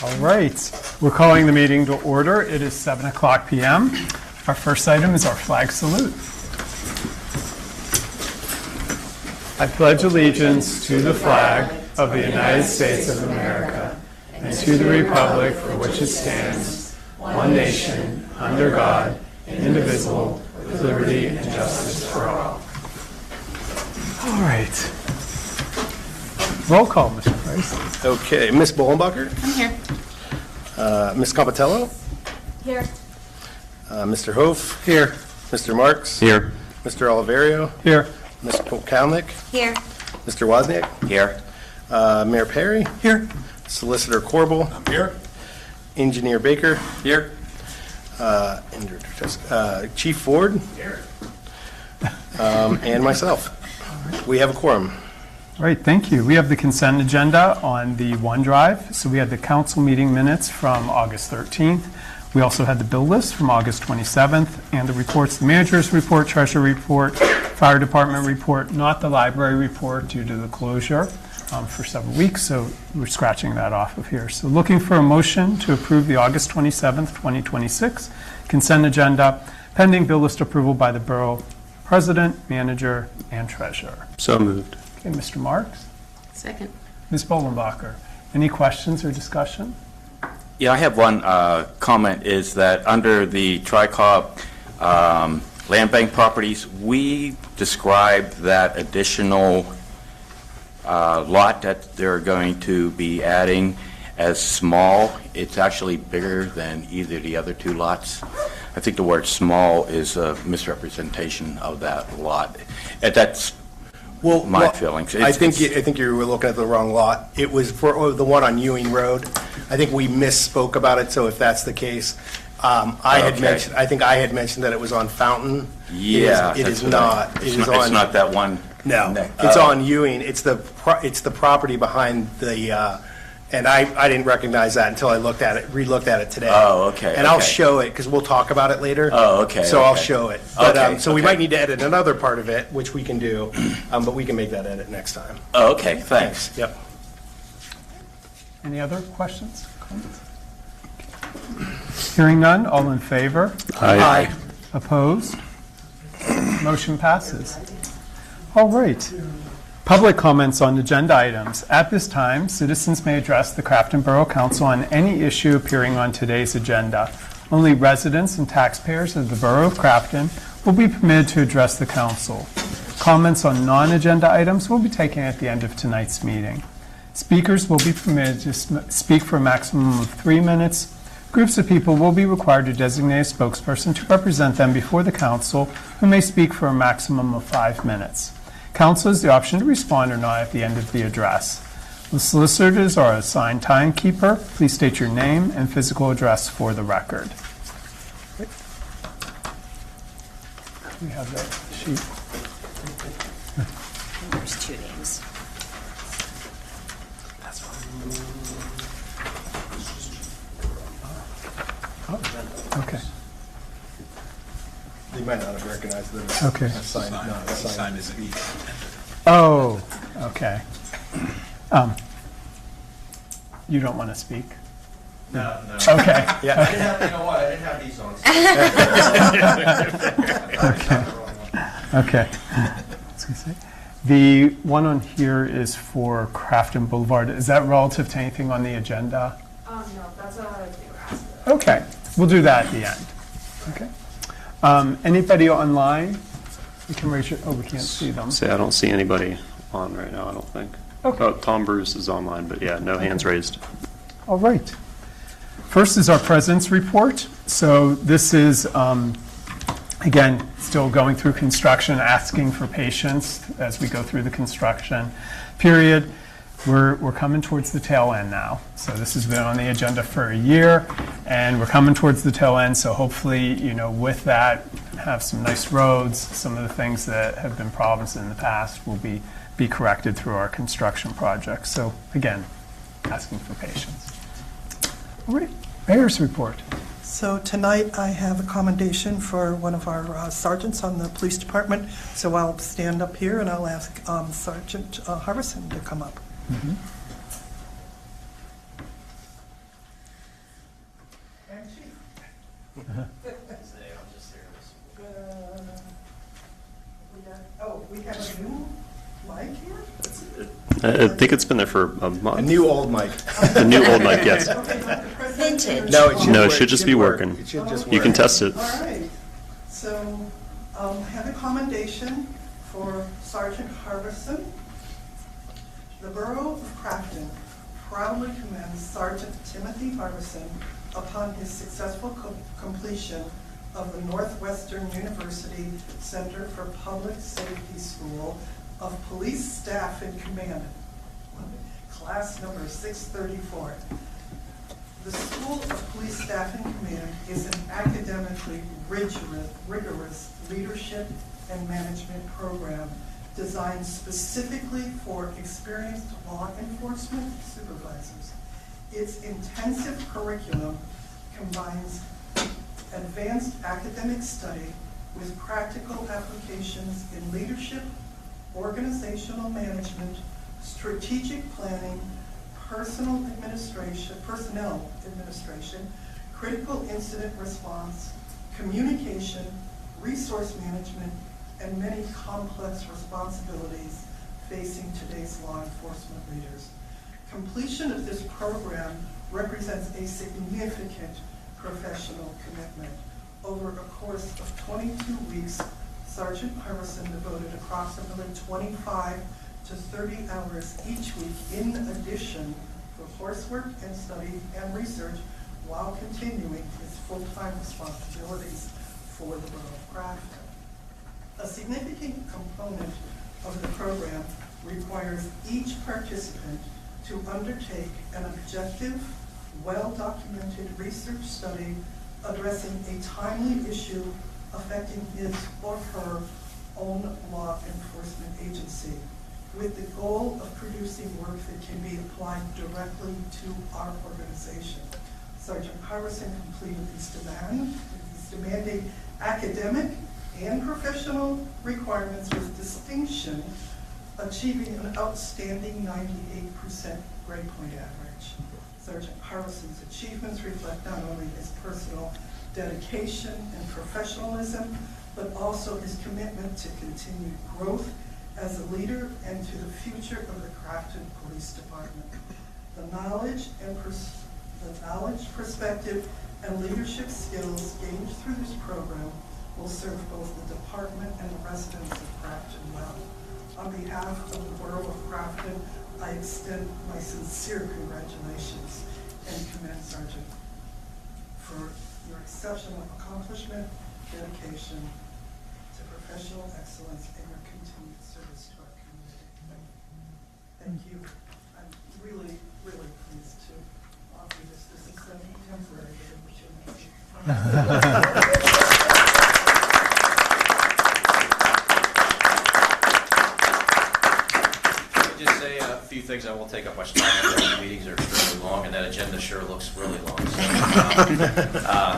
All right, we're calling the meeting to order. It is 7 o'clock p.m. Our first item is our flag salute. I pledge allegiance to the flag of the United States of America and to the republic for which it stands, one nation, under God, indivisible, with liberty and justice for all. All right. Roll call, Mr. Price. Okay, Ms. Bollenbacher? I'm here. Ms. Compatello? Here. Mr. Hof? Here. Mr. Marks? Here. Mr. Oliverio? Here. Ms. Kalnick? Here. Mr. Wozniak? Here. Mayor Perry? Here. Solicitor Corbel? I'm here. Engineer Baker? Here. Chief Ford? Here. And myself. We have a quorum. All right, thank you. We have the consent agenda on the OneDrive. So we had the council meeting minutes from August 13th. We also had the bill list from August 27th and the reports, the manager's report, treasurer report, fire department report, not the library report due to the closure for several weeks. So we're scratching that off of here. So looking for a motion to approve the August 27th, 2026 consent agenda pending bill list approval by the borough president, manager, and treasurer. So moved. Okay, Mr. Marks? Second. Ms. Bollenbacher, any questions or discussion? Yeah, I have one comment, is that under the Tri-Cobb land bank properties, we described that additional lot that they're going to be adding as small. It's actually bigger than either of the other two lots. I think the word small is a misrepresentation of that lot. That's my feelings. I think you were looking at the wrong lot. It was for the one on Ewing Road. I think we misspoke about it, so if that's the case, I think I had mentioned that it was on Fountain. Yeah. It is not. It's not that one. No, it's on Ewing. It's the property behind the, and I didn't recognize that until I re-looked at it today. Oh, okay. And I'll show it, because we'll talk about it later. Oh, okay. So I'll show it. But, so we okay. might need to edit another part of it, which we can do, but we can make that edit next time. Oh, okay, thanks. Yep. Any other questions, comments? Hearing none, all in favor? Aye. Opposed? Motion passes. All right. Public comments on agenda items. At this time, citizens may address the Crafton Borough Council on any issue appearing on today's agenda. Only residents and taxpayers of the Borough of Crafton will be permitted to address the council. Comments on non-agenda items will be taken at the end of tonight's meeting. Speakers will be permitted to speak for a maximum of 3 minutes. Groups of people will be required to designate a spokesperson to represent them before the council, who may speak for a maximum of 5 minutes. Council has the option to respond or not at the end of the address. The solicitors are assigned timekeeper. Please state your name and physical address for the record. We have that sheet. There's 2 names. Okay. They might not have recognized that. Okay. Signed as an Oh, okay. You don't want to speak? No. Okay. Yeah. I didn't have, you know what? I didn't have these on. Okay. I was gonna say, the one on here is for Crafton Boulevard. Is that relative to anything on the agenda? No, that's what they were asking. Okay, we'll do that at the end. Okay. Anybody online? You can raise your, we can't see them. Say I don't see anybody on right now, I don't think. Okay. Oh, Tom Bruce is online, but yeah, no hands raised. All right. First is our president's report. So this is, again, still going through construction, asking for patience as we go through the construction period. We're coming towards the tail end now. So this has been on the agenda for a year, and we're coming towards the tail end. So hopefully, with that, have some nice roads. Some of the things that have been problems in the past will be corrected through our construction projects. So again, asking for patience. All right, mayor's report. So tonight I have a commendation for one of our sergeants on the police department. So I'll stand up here and I'll ask Sergeant Harrison to come up. And Chief. I'm just here. We have a new mic here? I think it's been there for a month. A new old mic. The new old mic, yes. Okay, but the president- Vintage. No, it should No, it work. should just be working. It should just work. You can test it. All right, so I have a commendation for Sergeant Harbison. The Borough of Crafton proudly commends Sergeant Timothy Harbison upon his successful completion of the Northwestern University Center for Public Safety School of Police Staff in Command, class number 634. The School of Police Staff in Command is an academically rigorous leadership and management program designed specifically for experienced law enforcement supervisors. Its intensive curriculum combines advanced academic study with practical applications in leadership, organizational management, strategic planning, personnel administration, critical incident response, communication, resource management, and many complex responsibilities facing today's law enforcement leaders. Completion of this program represents a significant professional commitment. Over a course of 22 weeks, Sergeant Harbison devoted approximately 25 to 30 hours each week in addition to coursework and study and research while continuing his full-time responsibilities for the Borough of Crafton. A significant component of the program requires each participant to undertake an objective, well-documented research study addressing a timely issue affecting his or her own law enforcement agency, with the goal of producing work that can be applied directly to our organization. Sergeant Harbison completed these demanding academic and professional requirements with distinction, achieving an outstanding 98% grade point average. Sergeant Harbison's achievements reflect not only his personal dedication and professionalism, but also his commitment to continued growth as a leader and to the future of the Crafton Police Department. The knowledge, perspective, and leadership skills gained through this program will serve both the department and the residents of Crafton well. On behalf of the Borough of Crafton, I extend my sincere congratulations and commend Sergeant for your exceptional accomplishment, dedication to professional excellence, and your continued service to our community. Thank you. I'm really, really pleased to offer this. This is a temporary opportunity. Just say a few things. I won't take up much time. The meetings are extremely long, and that agenda sure looks really long.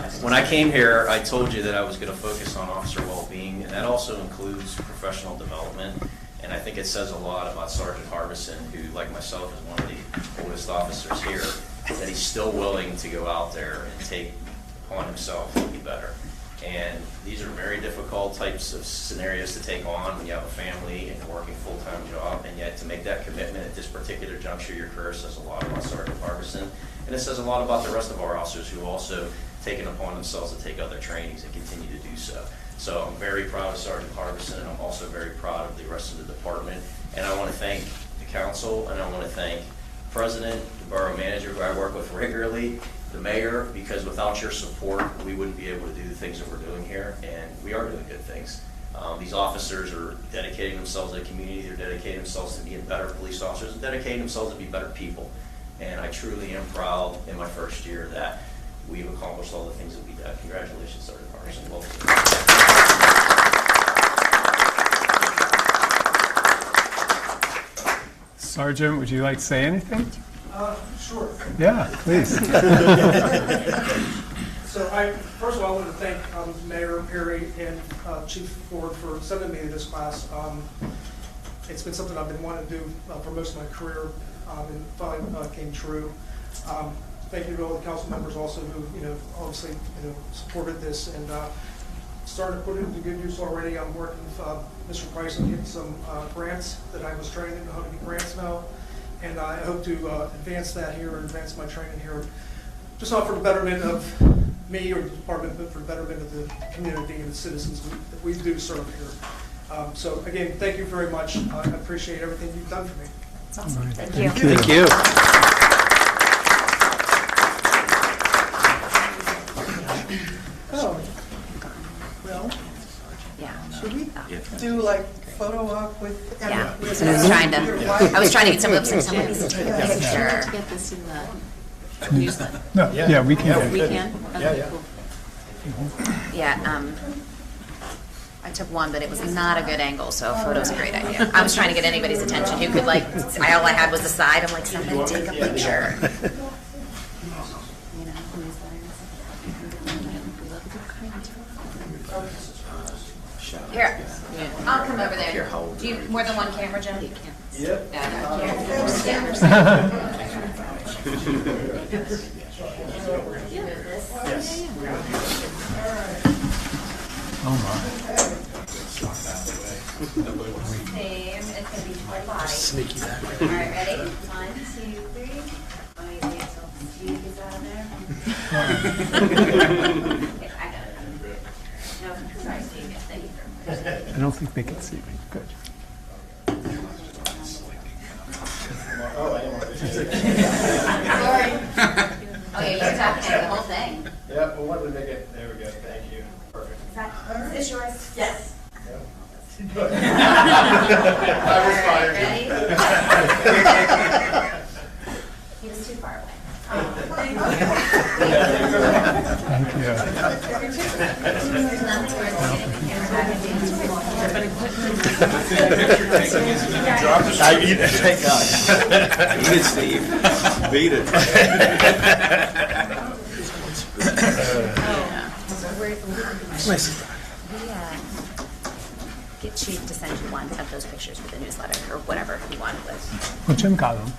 So, when I came here, I told you that I was going to focus on officer well-being, and that also includes professional development. And I think it says a lot about Sergeant Harbison, who, like myself, is one of the oldest officers here, that he's still willing to go out there and take upon himself to be better. And these are very difficult types of scenarios to take on when you have a family and a working full-time job, and yet to make that commitment at this particular juncture of your career says a lot about Sergeant Harbison, and it says a lot about the rest of our officers who also taken upon themselves to take other trainings and continue to do so. So I'm very proud of Sergeant Harbison, and I'm also very proud of the rest of the department, and I want to thank the council, and I want to thank the president, the borough manager who I work with regularly, the mayor, because without your support, we wouldn't be able to do the things that we're doing here, and we are doing good things. These officers are dedicating themselves to the community, they're dedicating themselves to being better police officers, and dedicating themselves to be better people. And I truly am proud in my first year that we've accomplished all the things that we did. Congratulations, Sergeant Harbison. Sergeant, would you like to say anything? Sure. Yeah, please. So first of all, I want to thank Mayor Perry and Chief Ford for sending me to this class. It's been something I've been wanting to do for most of my career, and finally came true. thank you to all the council members also who, obviously, supported this and started to put it into good use already. I'm working with Mr. Price on getting some grants that I was trained in how to get grants now. And I hope to advance that here and advance my training here, just not for the betterment of me or the department, but for the betterment of the community and the citizens that we do serve here. So again, thank you very much. I appreciate everything you've done for me. That's awesome. Thank you. Thank you. Oh, well, Yeah. should we do like photo op with? Yeah. with So I was trying to get some of them. Somebody to take a Yeah. picture. Get this in the newsletter. No, yeah, we can. We can? Okay, yeah. cool. Yeah, I took one, but it was not a good angle, so photo's a great idea. I was trying to get anybody's attention who could all I had was the side. I'm like, somebody take a picture. Here, I'll come over there. Do you more than one camera, Jen? Yep. Oh, my. Same, it's gonna be 25. Sneaky that way. All right, ready? 1, 2, 3. Let me get some Steve is out of there. Okay, I got it. No, sorry, Steve. Yes, thank you very much. I don't think they can see me. Good. Sorry. Oh, yeah, you're talking the whole thing. Yep, we wanted to make it, there we go, thank you. Perfect. Is this yours? Yes. I was fired. Ready? He was too far away. Thank you. Nothing worse than getting the camera back and being too far. Thank God. Beat it, Steve. Beat it. Nice. Get Chief to send you one of those pictures with the newsletter or whatever you want with. Well, Jim got them.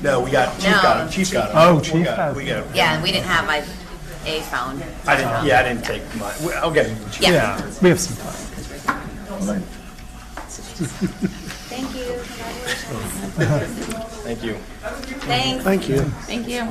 No, we got, Chief No. got him, Chief got him. Oh, Chief has We got him. Yeah, and we didn't have my A phone. I didn't take mine. I'll get him. Chief. Yeah. Yeah, we have some time. Thank you. Congratulations. Thank you. Thanks. Thank you. Thank you.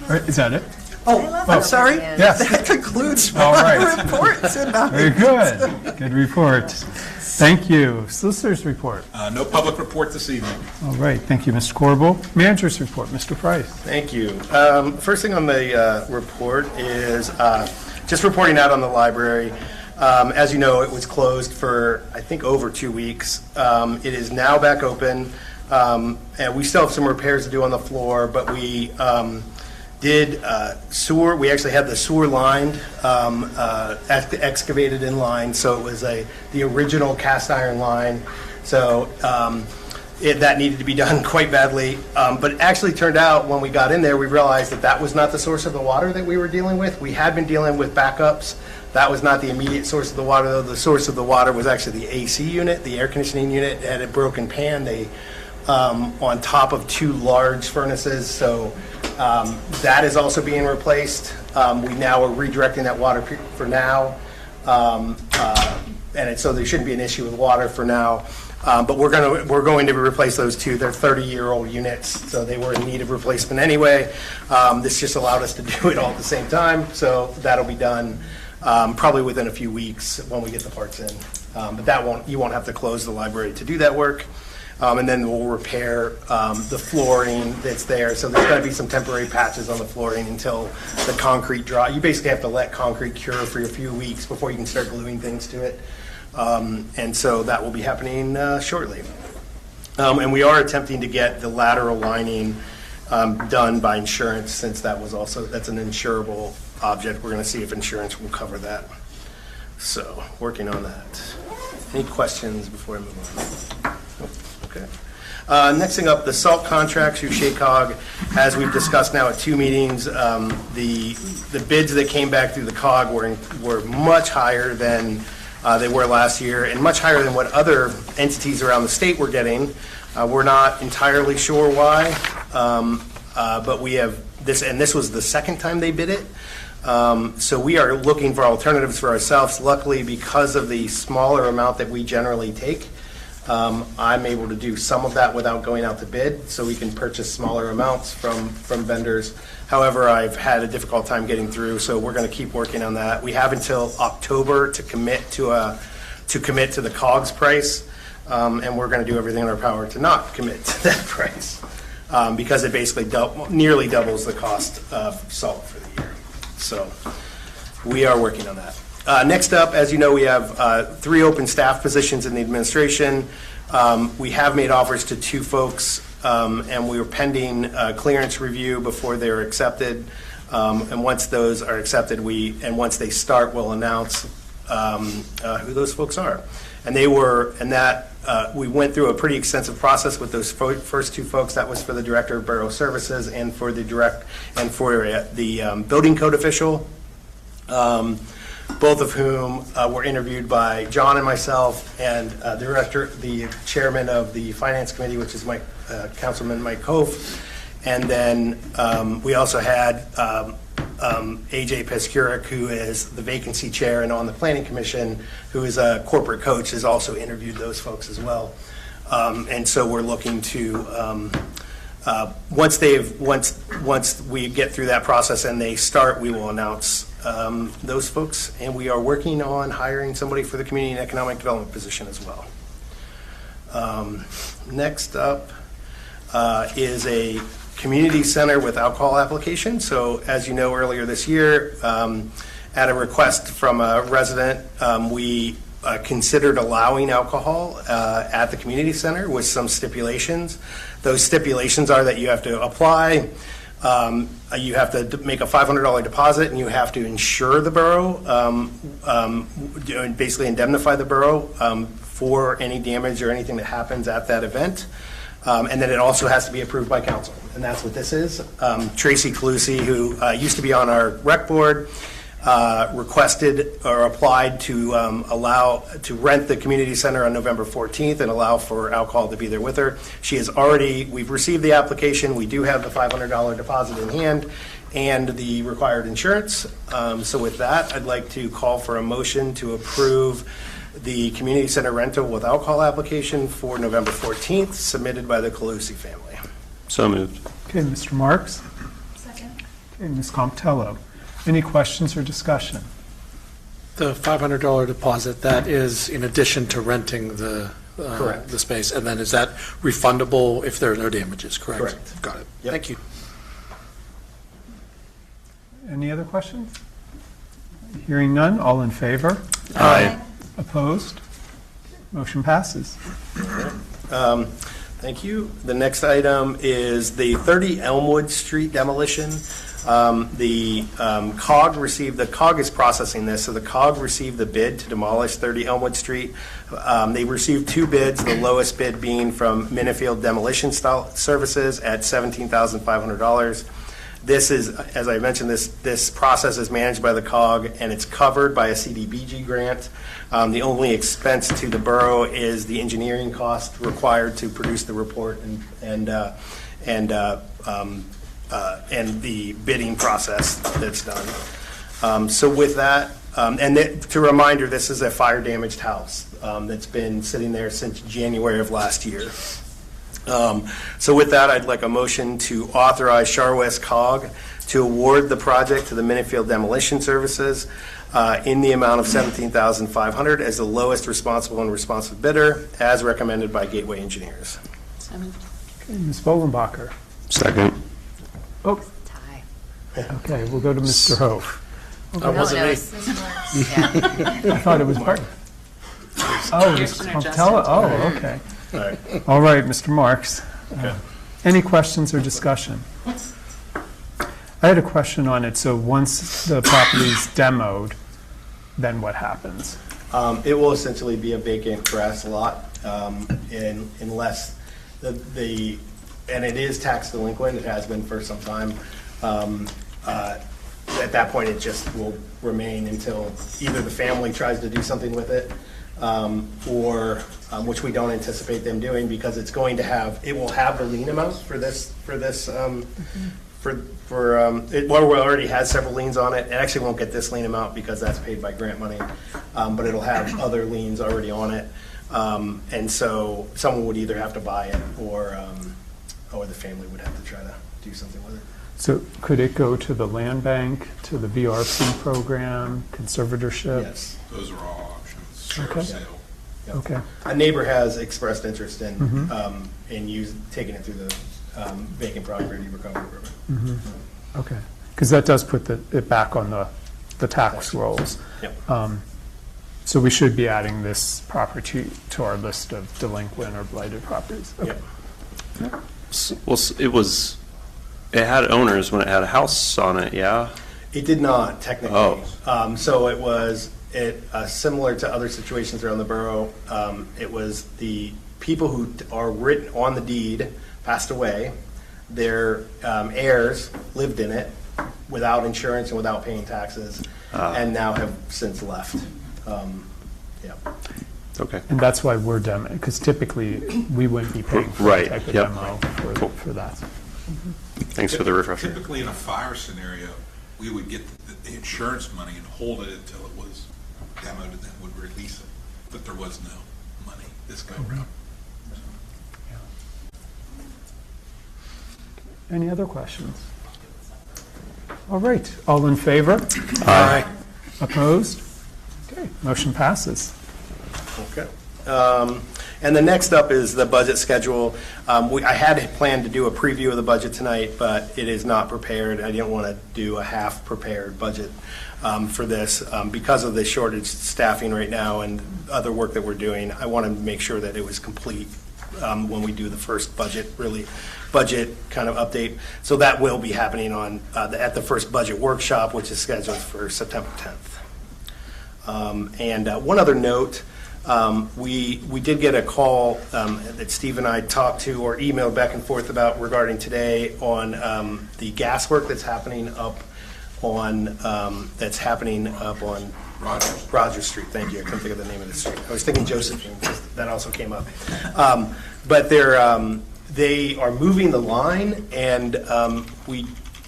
All right, is that it? I'm sorry. Yes. That concludes All my right. report tonight. Very good. Good report. Thank you. Solicitor's report. No public report this evening. All right, thank you, Mr. Corbel. Manager's report, Mr. Price. Thank you. First thing on the report is just reporting out on the library. As you know, it was closed for, I think, over 2 weeks. It is now back open, and we still have some repairs to do on the floor, but we did sewer. We actually had the sewer lined, excavated in line, so it was the original cast iron line. So that needed to be done quite badly. But it actually turned out when we got in there, we realized that that was not the source of the water that we were dealing with. We had been dealing with backups. That was not the immediate source of the water, though. The source of the water was actually the AC unit, the air conditioning unit. It had a broken pan. On top of 2 large furnaces, so that is also being replaced. We now are redirecting that water for now, so there shouldn't be an issue with water for now. But we're going to replace those 2. They're 30-year-old units, so they were in need of replacement anyway. This just allowed us to do it all at the same time, so that'll be done probably within a few weeks when we get the parts in. But you won't have to close the library to do that work. And then we'll repair the flooring that's there. So there's going to be some temporary patches on the flooring until the concrete dry. You basically have to let concrete cure for a few weeks before you can start gluing things to it. And so that will be happening shortly. And we are attempting to get the lateral lining done by insurance, since that's an insurable object. We're going to see if insurance will cover that. So working on that. Any questions before I move on? Okay. Next thing up, the salt contracts through SHACOG. As we've discussed now at 2 meetings, the bids that came back through the COG were much higher than they were last year, and much higher than what other entities around the state were getting. We're not entirely sure why, but we have this, and this was the second time they bid it. So we are looking for alternatives for ourselves. Luckily, because of the smaller amount that we generally take, I'm able to do some of that without going out to bid, so we can purchase smaller amounts from vendors. However, I've had a difficult time getting through, so we're going to keep working on that. We have until October to commit to the COGS price, and we're going to do everything in our power to not commit to that price, because it basically nearly doubles the cost of salt for the year. So we are working on that. Next up, as you know, we have 3 open staff positions in the administration. We have made offers to 2 folks, and we are pending clearance review before they're accepted. And once those are accepted, once they start, we'll announce who those folks are. And we went through a pretty extensive process with those first 2 folks. That was for the Director of Borough Services and for the Building Code official. Both of whom were interviewed by John and myself, and the chairman of the Finance Committee, which is Councilman Mike Hof. And then we also had AJ Pescuric, who is the vacancy chair and on the Planning Commission, who is a corporate coach, has also interviewed those folks as well. And so we're looking to, once we get through that process and they start, we will announce those folks, and we are working on hiring somebody for the community and economic development position as well. Next up is a community center with alcohol application. So as you know, earlier this year, at a request from a resident, we considered allowing alcohol at the community center with some stipulations. Those stipulations are that you have to apply, you have to make a $500 deposit, and you have to insure the borough, basically indemnify the borough for any damage or anything that happens at that event. And then it also has to be approved by council, and that's what this is. Tracy Calusi, who used to be on our rec board, requested or applied to rent the community center on November 14th and allow for alcohol to be there with her. We've received the application. We do have the $500 deposit in hand and the required insurance. So with that, I'd like to call for a motion to approve the community center rental with alcohol application for November 14th, submitted by the Calusi family. So moved. Okay, Mr. Marks? Second. Okay, Ms. Comptello. Any questions or discussion? The $500 deposit, that is in addition to renting the space, and then is that refundable if there are no damages, correct? Correct. Got it. Yep. Thank you. Any other questions? Hearing none, all in favor? Aye. Opposed? Motion passes. Thank you. The next item is the 30 Elmwood Street demolition. The COG is processing this, so the COG received the bid to demolish 30 Elmwood Street. They received 2 bids, the lowest bid being from Minifield Demolition Services at $17,500. This is, as I mentioned, this process is managed by the COG, and it's covered by a CDBG grant. The only expense to the borough is the engineering cost required to produce the report and the bidding process that's done. So with that, to reminder, this is a fire-damaged house that's been sitting there since January of last year. So with that, I'd like a motion to authorize Char West COG to award the project to the Minifield Demolition Services in the amount of $17,500 as the lowest responsible and responsive bidder, as recommended by Gateway Engineers. So moved. Okay, Ms. Bolenbacher. Second. Oh, Tie. okay, we'll go to Mr. Hof. That wasn't me. Yeah. I thought it was part. Oh, Ms. Kirsten or Comptello. Justin? Oh, okay. All right. All right, Mr. Marks. Any questions or discussion? I had a question on it. So once the property's demoed, then what happens? It will essentially be a vacant grass lot, unless and it is tax delinquent. It has been for some time. At that point, it just will remain until either the family tries to do something with it, which we don't anticipate them doing because it will have the lien amount for this, it already has several liens on it. It actually won't get this lien amount because that's paid by grant money, but it'll have other liens already on it. And so someone would either have to buy it or the family would have to try to do something with it. So could it go to the land bank, to the VRP program, conservatorship? Yes. Those are all options. Okay. Sale. Yep. Okay. A neighbor has expressed interest in taking it through the vacant property recovery program. Okay. Because that does put it back on the tax rolls. Yep. So we should be adding this property to our list of delinquent or blighted properties. Okay. Yep. Well, it had owners when it had a house on it, yeah? It did not technically. Oh. So it was similar to other situations around the borough. It was the people who are written on the deed passed away. Their heirs lived in it without insurance and without paying taxes, and now have since left. Yeah. Okay. And that's why we're demo, because typically we wouldn't be paying for Right, that type of yep. demo for that. Thanks for the refresher. Typically, in a fire scenario, we would get the insurance money and hold it until it was demoed and then would release it. But there was no money this go around. Any other questions? All right, all in favor? Aye. Opposed? Okay, motion passes. Okay. And the next up is the budget schedule. I had planned to do a preview of the budget tonight, but it is not prepared. I didn't want to do a half-prepared budget for this. Because of the shortage staffing right now and other work that we're doing, I want to make sure that it was complete when we do the first budget kind of update. So that will be happening at the first budget workshop, which is scheduled for September 10th. And one other note, we did get a call that Steve and I talked to or emailed back and forth about regarding today on the gas work that's happening up on Rogers Street. Thank you. I couldn't think of the name of the street. I was thinking Josephine. That also came up. But they are moving the line, and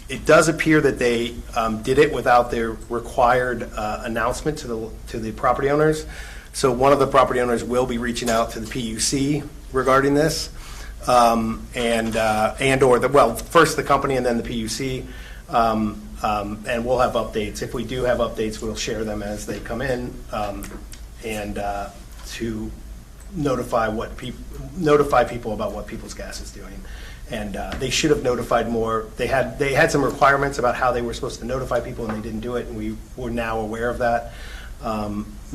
it does appear that they did it without their required announcement to the property owners. So one of the property owners will be reaching out to the PUC regarding this, first the company and then the PUC, and we'll have updates. If we do have updates, we'll share them as they come in, and to notify people about what People's Gas is doing. And they should have notified more. They had some requirements about how they were supposed to notify people, and they didn't do it, and we were now aware of that.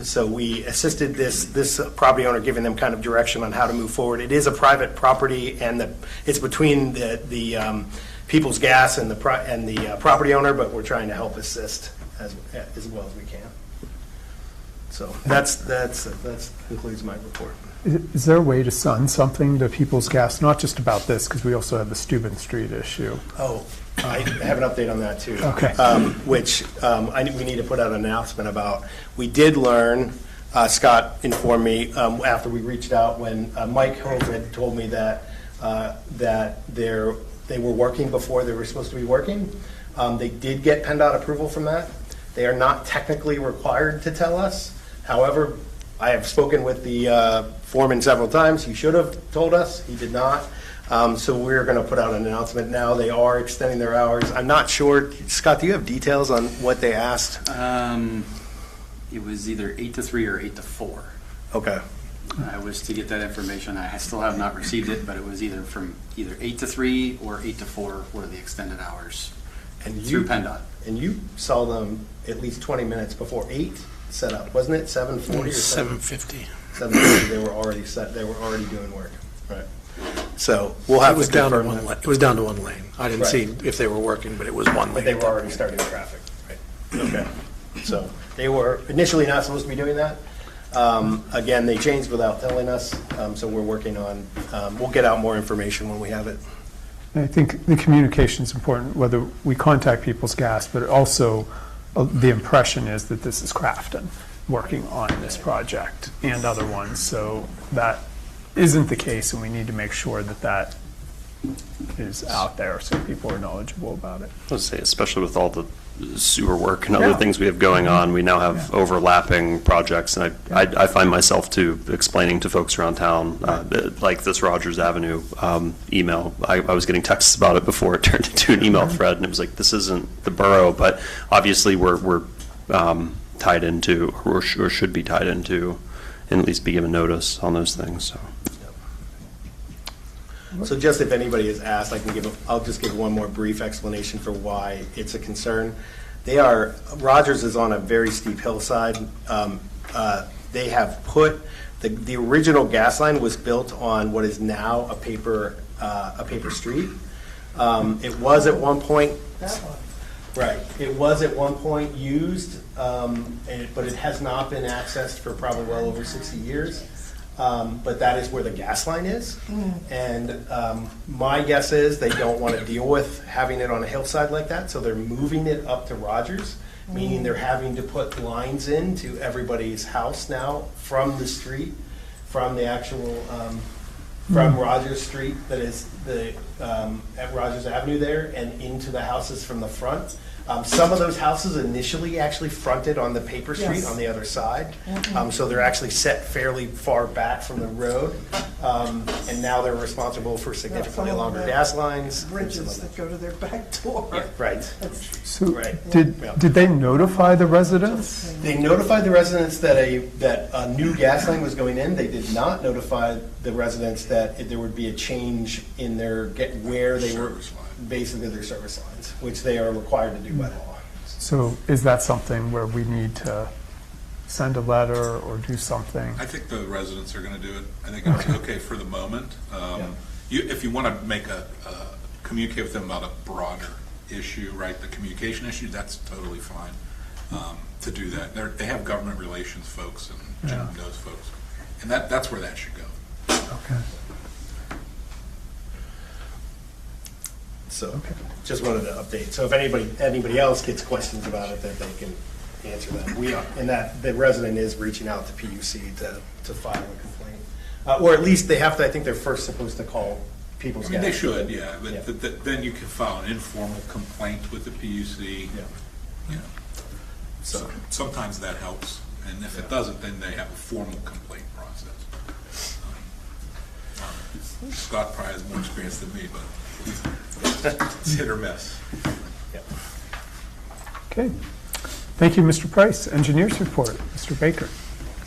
So we assisted this property owner, giving them kind of direction on how to move forward. It is a private property, and it's between the People's Gas and the property owner, but we're trying to help assist as well as we can. So that concludes my report. Is there a way to send something to People's Gas, not just about this, because we also have the Steuben Street issue? Oh, I have an update on that too. Okay. Which we need to put out an announcement about. We did learn, Scott informed me after we reached out when Mike Hove had told me that they were working before they were supposed to be working. They did get PennDOT approval from that. They are not technically required to tell us. However, I have spoken with the foreman several times. He should have told us. He did not. So we're going to put out an announcement now. They are extending their hours. I'm not sure. Scott, do you have details on what they asked? It was either 8 to 3 or 8 to 4. Okay. I was to get that information. I still have not received it, but it was either 8 to 3 or 8 to 4 were the extended hours through PennDOT. And you saw them at least 20 minutes before 8 set up, wasn't it? 7:40 or 7:50. 7:50. They were already set. They were already doing work. Right. So we'll have to confirm that. It was down to one lane. I didn't Right. see if they were working, but it was one lane. But they were already starting traffic. Right. Okay. So they were initially not supposed to be doing that. Again, they changed without telling us. So we're working on. We'll get out more information when we have it. And I think the communication is important, whether we contact People's Gas, but also the impression is that this is Crafton. working on this project and other ones. So that isn't the case, and we need to make sure that that is out there so people are knowledgeable about it. I would say, especially with all the sewer work and other Yeah. things we have going on, we now have Yeah. overlapping projects, and I find myself too explaining to folks around town, like this Rogers Avenue email. I was getting texts about it before it turned into an email thread, and it was like, this isn't the borough, but obviously we're tied into, or should be tied into, and at least be given notice on those things. So. So just if anybody is asked, I'll just give one more brief explanation for why it's a concern. Rogers is on a very steep hillside. They have put, the original gas line was built on what is now a paper street. It was at one point. That one. Right. It was at one point used, but it has not been accessed for probably well over 60 years. But that is where the gas line is. And my guess is they don't want to deal with having it on a hillside like that, so they're moving it up to Rogers, meaning they're having to put lines into everybody's house now from the street, from the actual, from Rogers Street, that is at Rogers Avenue there, and into the houses from the front. Some of those houses initially actually fronted on the paper street on the other side. So they're actually set fairly far back from the road. And now they're responsible for significantly longer gas lines. Bridges that go to their back door. Yeah, right. So Right. did they notify the residents? They notified the residents that a new gas line was going in. They did not notify the residents that there would be a change in where they were, Service line. basically their service lines, which they are required to do by law. So is that something where we need to send a letter or do something? I think the residents are going to do it. I think it's okay for the moment. If you want to communicate with them about a broader issue, right, the communication issue, that's totally fine to do that. They have government relations folks and Jim knows folks. And that's where that should go. Okay. So just wanted to update. So if anybody else gets questions about it, that they can answer them. And that the resident is reaching out to PUC to file a complaint. Or at least they have to, I think they're first supposed to call people's gas. They should, yeah. But Yeah. then you can file an informal complaint with the PUC. Yeah. So sometimes that helps. And if it doesn't, then they have a formal complaint process. Scott probably has more experience than me, but it's hit or miss. Yeah. Okay. Thank you, Mr. Price. Engineers report, Mr. Baker.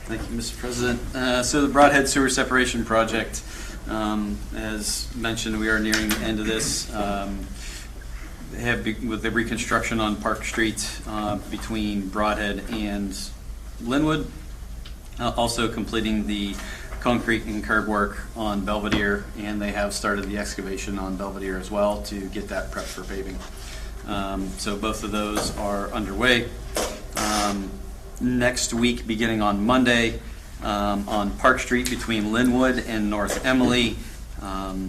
Thank you, Mr. President. So the Broadhead Sewer Separation Project, as mentioned, we are nearing the end of this. With the reconstruction on Park Street between Broadhead and Linwood, also completing the concrete and curb work on Belvedere, and they have started the excavation on Belvedere as well to get that prepped for paving. So both of those are underway. Next week, beginning on Monday, on Park Street between Linwood and North Emily,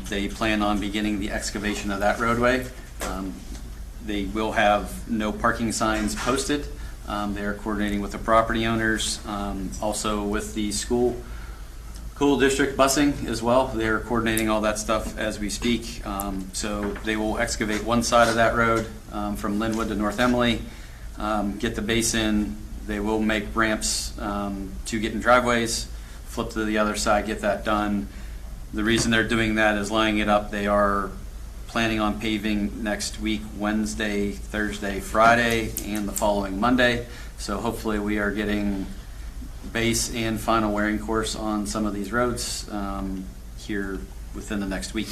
they plan on beginning the excavation of that roadway. They will have no parking signs posted. They are coordinating with the property owners, also with the school district busing as well. They're coordinating all that stuff as we speak. So they will excavate one side of that road from Linwood to North Emily, get the base in. They will make ramps to get in driveways, flip to the other side, get that done. The reason they're doing that is lining it up. They are planning on paving next week, Wednesday, Thursday, Friday, and the following Monday. So hopefully we are getting base and final wearing course on some of these roads here within the next week.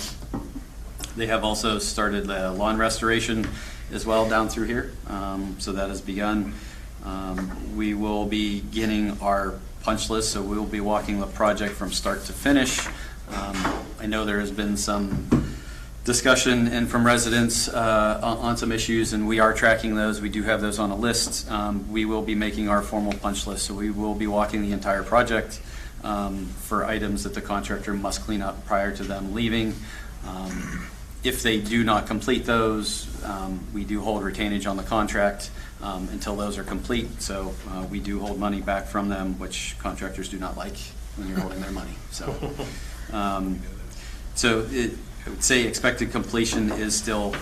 They have also started the lawn restoration as well down through here. So that has begun. We will be getting our punch list, so we will be walking the project from start to finish. I know there has been some discussion and from residents on some issues, and we are tracking those. We do have those on a list. We will be making our formal punch list, so we will be walking the entire project for items that the contractor must clean up prior to them leaving. If they do not complete those, we do hold retainage on the contract. until those are complete. So we do hold money back from them, which contractors do not like when you're holding their money. So, I would say expected completion is still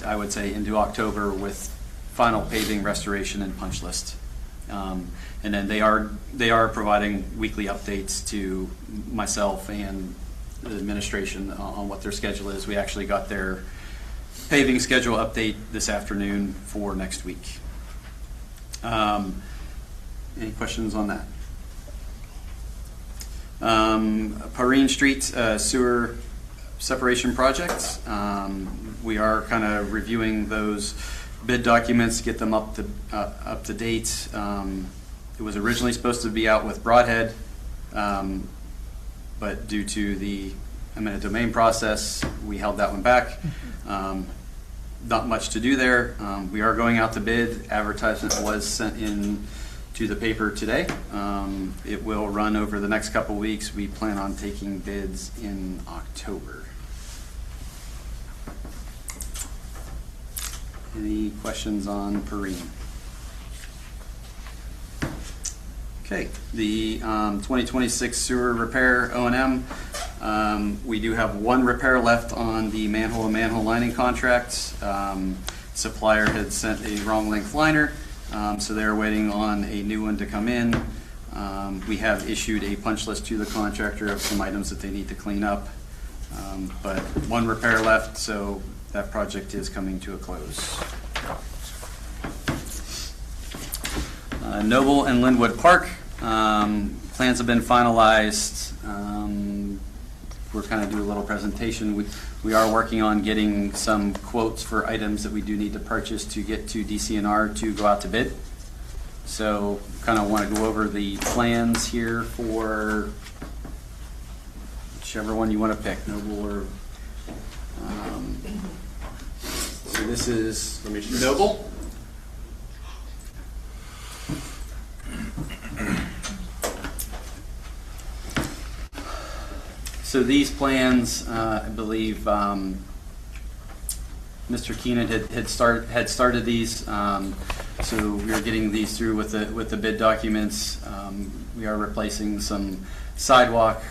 I would say into October with final paving, restoration, and punch list. And then they are providing weekly updates to myself and the administration on what their schedule is. We actually got their paving schedule update this afternoon for next week. Any questions on that? Perrine Street sewer separation projects. We are kind of reviewing those bid documents, get them up to date. It was originally supposed to be out with Broadhead, but due to the eminent domain process, we held that one back. Not much to do there. We are going out to bid. Advertisement was sent in to the paper today. It will run over the next couple weeks. We plan on taking bids in October. Any questions on Perrine? Okay, the 2026 sewer repair O&M. We do have one repair left on the manhole-to-manhole lining contract. Supplier had sent a wrong length liner, so they're waiting on a new one to come in. We have issued a punch list to the contractor of some items that they need to clean up. But one repair left, so that project is coming to a close. Noble and Linwood Park, plans have been finalized. We're kind of do a little presentation. We are working on getting some quotes for items that we do need to purchase to get to DCNR to go out to bid. So kind of want to go over the plans here for whichever one you want to pick, Noble or so this is Noble. So these plans, I believe, Mr. Keenan had started these. So we are getting these through with the bid documents. We are replacing some sidewalk,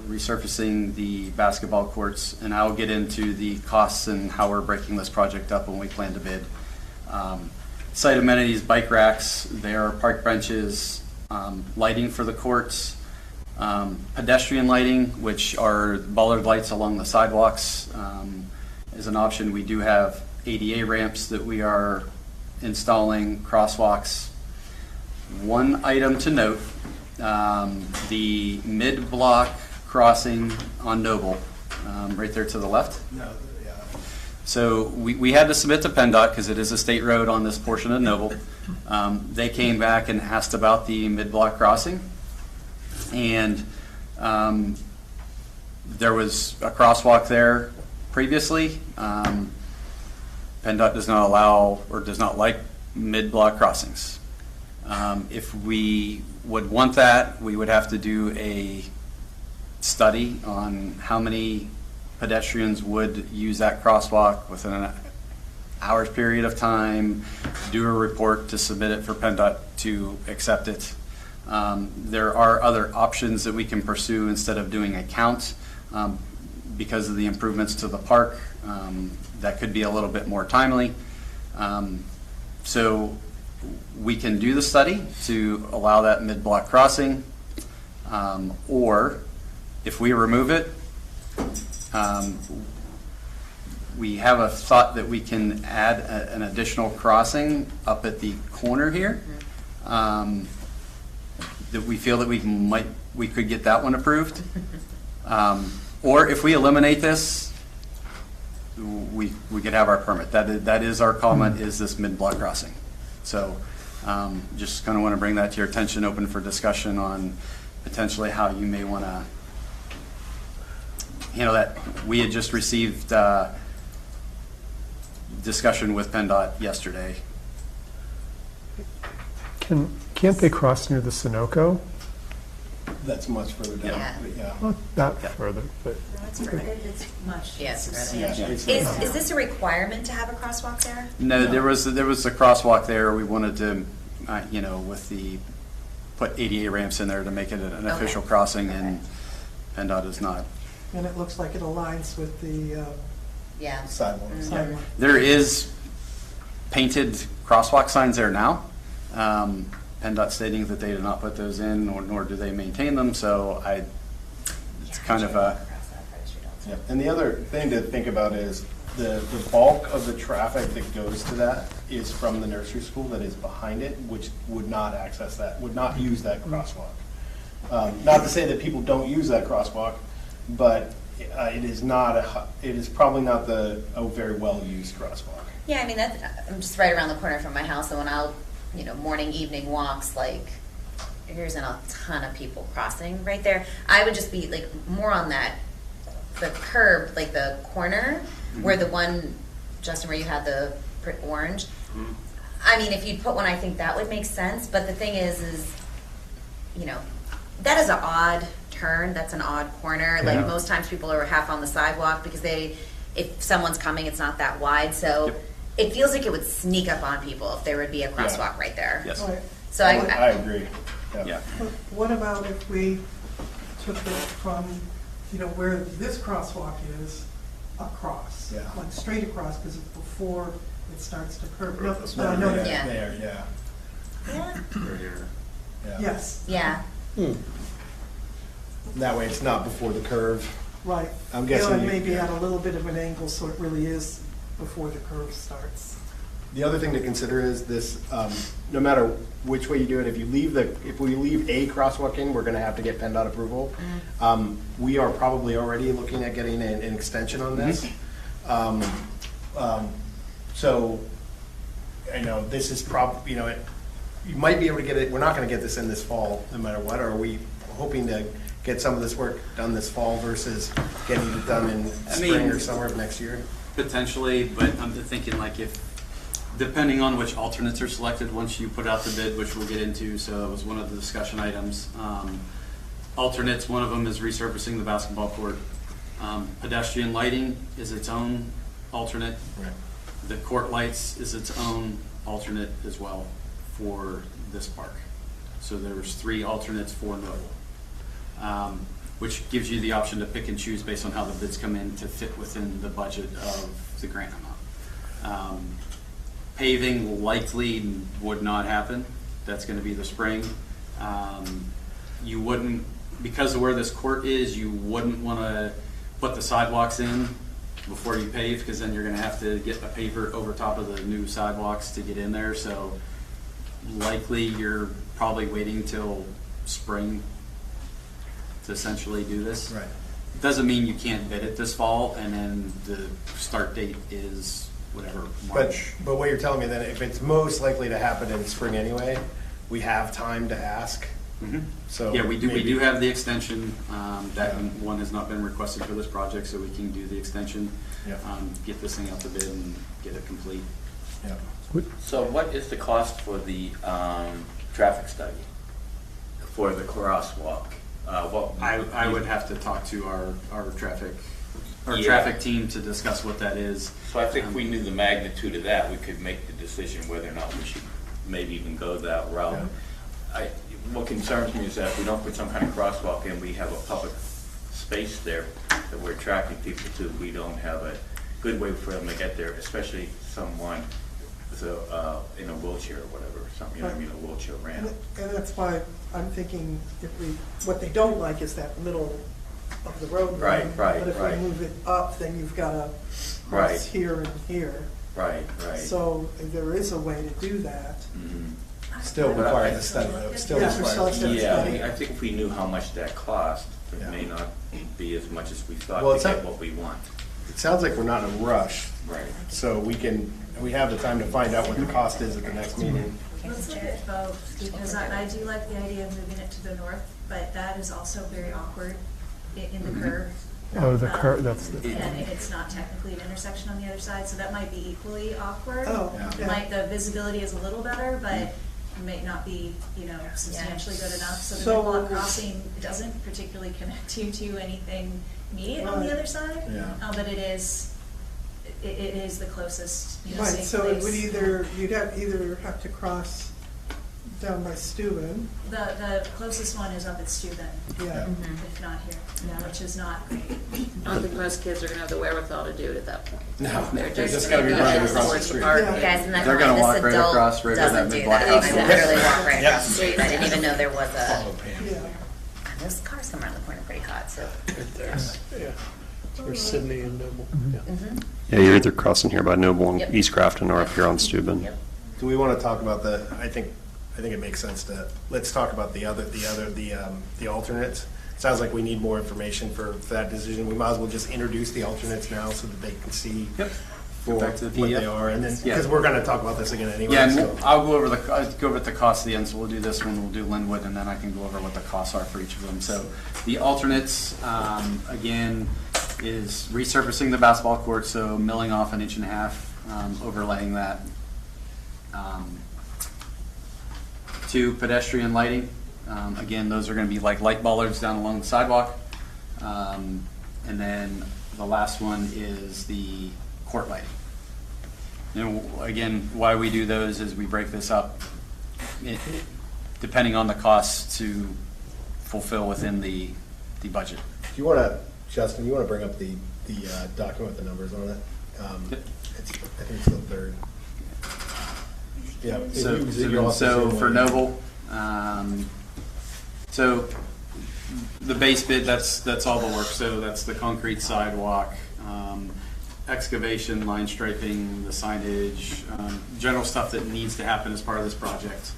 resurfacing the basketball courts, and I'll get into the costs and how we're breaking this project up when we plan to bid. Site amenities, bike racks, there are park benches, lighting for the courts, pedestrian lighting, which are bollard lights along the sidewalks, is an option. We do have ADA ramps that we are installing, crosswalks. One item to note, the mid-block crossing on Noble, right there to the left. No, yeah. So we had to submit to PennDOT because it is a state road on this portion of Noble. They came back and asked about the mid-block crossing. And there was a crosswalk there previously. PennDOT does not allow or does not like mid-block crossings. If we would want that, we would have to do a study on how many pedestrians would use that crosswalk within an hour's period of time, do a report to submit it for PennDOT to accept it. There are other options that we can pursue instead of doing a count because of the improvements to the park. That could be a little bit more timely. So we can do the study to allow that mid-block crossing, or if we remove it, we have a thought that we can add an additional crossing up at the corner here. That we feel that we could get that one approved. Or if we eliminate this, we could have our permit. That is our comment, is this mid-block crossing. So just kind of want to bring that to your attention, open for discussion on potentially how you may want to handle that. We had just received discussion with PennDOT yesterday. Can't they cross near the Sunoco? that's much further down, Yeah. but yeah. Not that further, but It's much. Yes. Yeah, it's- Is this a requirement to have a crosswalk there? No, there was a crosswalk there. We wanted to, with the, put ADA ramps in there to make it an Okay. official crossing, Okay. and PennDOT is not. And it looks like it aligns with the Yeah. Sidewalks. sidewalk. There is painted crosswalk signs there now. PennDOT stating that they did not put those in, nor do they maintain them, so it's kind of a, Yeah. And the other thing to think about is the bulk of the traffic that goes to that is from the nursery school that is behind it, which would not access that, would not use that crosswalk. Not to say that people don't use that crosswalk, but it is probably not a very well-used crosswalk. Yeah, I mean, I'm just right around the corner from my house, and when I'll, morning, evening walks, like, there's a ton of people crossing right there. I would just be, like, more on the curb, like the corner, where the one, Justin, where you had the orange. I mean, if you'd put one, I think that would make sense, but the thing is, that is an odd turn, that's an odd corner. Yeah. Like, most times people are half on the sidewalk because if someone's coming, it's not that wide, so Yep. it feels like it would sneak up on people if there would be a crosswalk right there. yes. Right. So I I agree. Yeah. What about if we took it from, where this crosswalk is, across? Yeah. Like straight across, because it's before it starts to curve. No, Yeah, no, Yeah. There, yeah. yeah, Yeah. Yes, yeah. That way it's not before the curve. right. I'm guessing And you- maybe yeah. at a little bit of an angle, so it really is before the curve starts. The other thing to consider is this, no matter which way you do it, if we leave a crosswalk in, we're gonna have to get PennDOT approval. We are probably already looking at getting an extension on this. So, this is you might be able to get it, we're not gonna get this in this fall, no matter what, or are we hoping to get some of this work done this fall versus getting it done in spring or summer of next year? Potentially, but I'm thinking like depending on which alternates are selected, once you put out the bid, which we'll get into, so that was one of the discussion items. Alternates, one of them is resurfacing the basketball court. Pedestrian lighting is its own alternate. Right. The court lights is its own alternate as well for this park. So there's 3 alternates for Noble, which gives you the option to pick and choose based on how the bids come in to fit within the budget of the grant amount. Paving likely would not happen. That's going to be the spring. You wouldn't, because of where this court is, you wouldn't want to put the sidewalks in before you pave, because then you're going to have to get a paver over top of the new sidewalks to get in there. So likely you're probably waiting till spring to essentially do this. Right. Doesn't mean you can't bid it this fall, and then the start date is whatever, March. But what you're telling me then, if it's most likely to happen in spring anyway, we have time to ask. So Yeah, we do maybe- have the extension. That one has not been requested for this project, so we can do the extension, Yeah. get this thing out to bid and get it complete. Yeah. So what is the cost for the traffic study for the crosswalk? I would have to talk to our traffic Yeah. traffic team to discuss what that is. So I think if we knew the magnitude of that, we could make the decision whether or not we should maybe even go that route. What concerns me is that if we don't put some kind of crosswalk in, we have a public space there that we're attracting people to. We don't have a good way for them to get there, especially someone with in a wheelchair or whatever, something, a wheelchair ramp. And that's why I'm thinking what they don't like is that middle of the road. Right. But if we move it up, then you've got to cross Right. here and here. Right. So there is a way to do that. Mhm. Still requires a study though. Still Yeah, requires a study. Yeah, I think if we knew how much that cost, it Yeah. may not be as much as we thought Well, to it's get not- what we want. It sounds like we're not in a rush, Right. so we have the time to find out what the cost is at the next meeting. Let's look at both, because I do like the idea of moving it to the north, but that is also very awkward in the curve. oh, the curve, that's the. And it's not technically an intersection on the other side, so that might be equally awkward. Oh, Yeah. yeah. Like, the visibility is a little better, but may not be, substantially good enough. So the So- Midwalk crossing doesn't particularly connect you to anything immediate on the other side. Yeah. But it is the closest, Right, safe so it would place. you'd either have to cross down by Steuben. The closest one is up at Steuben, Yeah. if not here, which is not great. I don't think most kids are gonna have the wherewithal to do it at that point. No, They're they're just gonna be gonna running head across the towards street. park. Yeah. Guys, I'm not They're gonna gonna lie, walk this right adult across right where doesn't that do mid-block that. house I is. literally walk right Yep. across the street. I didn't even know there was Follow a, Pam. Yeah. those cars come around the corner pretty hot, so. Yeah. There's Sydney and Noble. Yeah. Yeah, you're either crossing here by Noble and Yep. East Crafton or up here on Steuben. Yep. Do we want to talk about I think it makes sense let's talk about the alternates. Sounds like we need more information for that decision. We might as well just introduce the alternates now so that they can see Yep. for Go what back to the they PDF. are. And then, Yeah. because we're going to talk about this again anyway. Yeah, and so- I'll go over the costs at the end, so we'll do this one, we'll do Linwood, and then I can go over what the costs are for each of them. So the alternates, again, is resurfacing the basketball court, so milling off 1.5 inches, overlaying that. 2, pedestrian lighting. Again, those are going to be like light bollards down along the sidewalk. And then the last one is the court lighting. And again, why we do those is we break this up depending on the costs to fulfill within the budget. Do you want to, Justin, you want to bring up the document with the numbers on it? Yep. I think it's the third. Yeah. So for Noble, so the base bid, that's all the work. So that's the concrete sidewalk, excavation, line striping, the signage, general stuff that needs to happen as part of this project.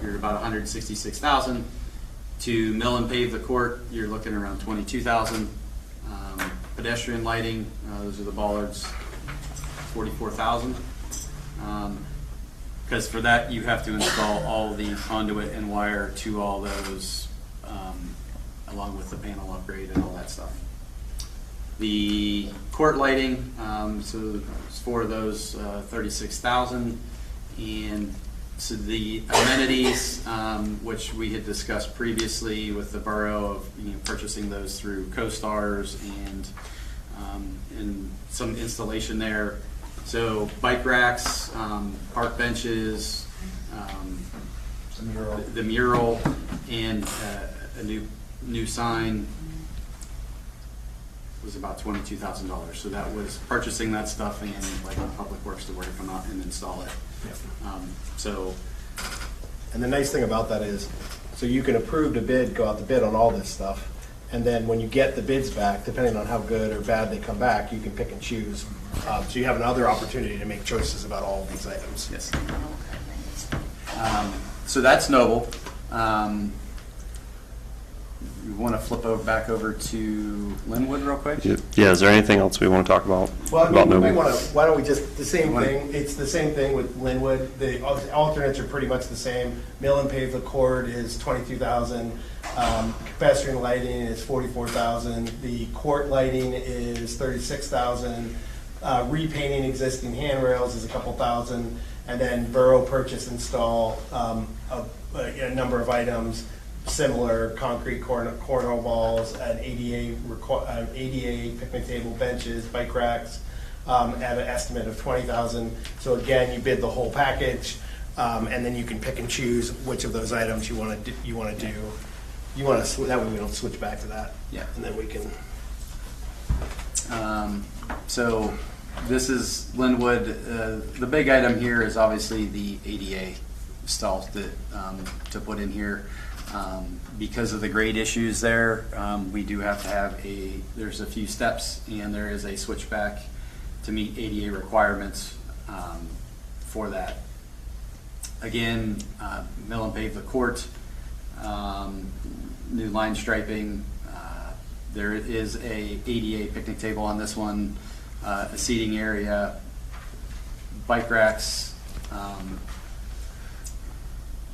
You're about 166,000. To mill and pave the court, you're looking around 22,000. Pedestrian lighting, those are the bollards, 44,000. Because for that, you have to install all the conduit and wire to all those, along with the panel upgrade and all that stuff. The court lighting, so it's for those 36,000, and so the amenities, which we had discussed previously with the borough of purchasing those through CoStars and some installation there. So bike racks, park benches, the mural, and a new sign was about $22,000. So that was purchasing that stuff and like Public Works to where to come out and install it. So, and the nice thing about that is, so you can approve the bid, go out to bid on all this stuff, and then when you get the bids back, depending on how good or bad they come back, you can pick and choose. So you have another opportunity to make choices about all of these items. yes. So that's Noble. You want to flip back over to Linwood real quick? Yeah, is there anything else we want to talk about? Well, I about mean, we Noble? want to, why don't we just, the same thing, it's the same thing with Linwood. The alternates are pretty much the same. Mill and pave the court is 22,000. Pedestrian lighting is 44,000. The court lighting is 36,000. Repainting existing handrails is a couple thousand. And then Borough purchase install a number of items, similar concrete cornhole balls, an ADA picnic table, benches, bike racks, at an estimate of 20,000. So again, you bid the whole package, and then you can pick and choose which of those items you want to do. That way we don't switch back to that. Yeah. And then we can. So this is Linwood. The big item here is obviously the ADA stalls that to put in here. Because of the grade issues there, we do have to have there's a few steps and there is a switchback to meet ADA requirements for that. Again, mill and pave the court, new line striping. There is a ADA picnic table on this one, a seating area, bike racks.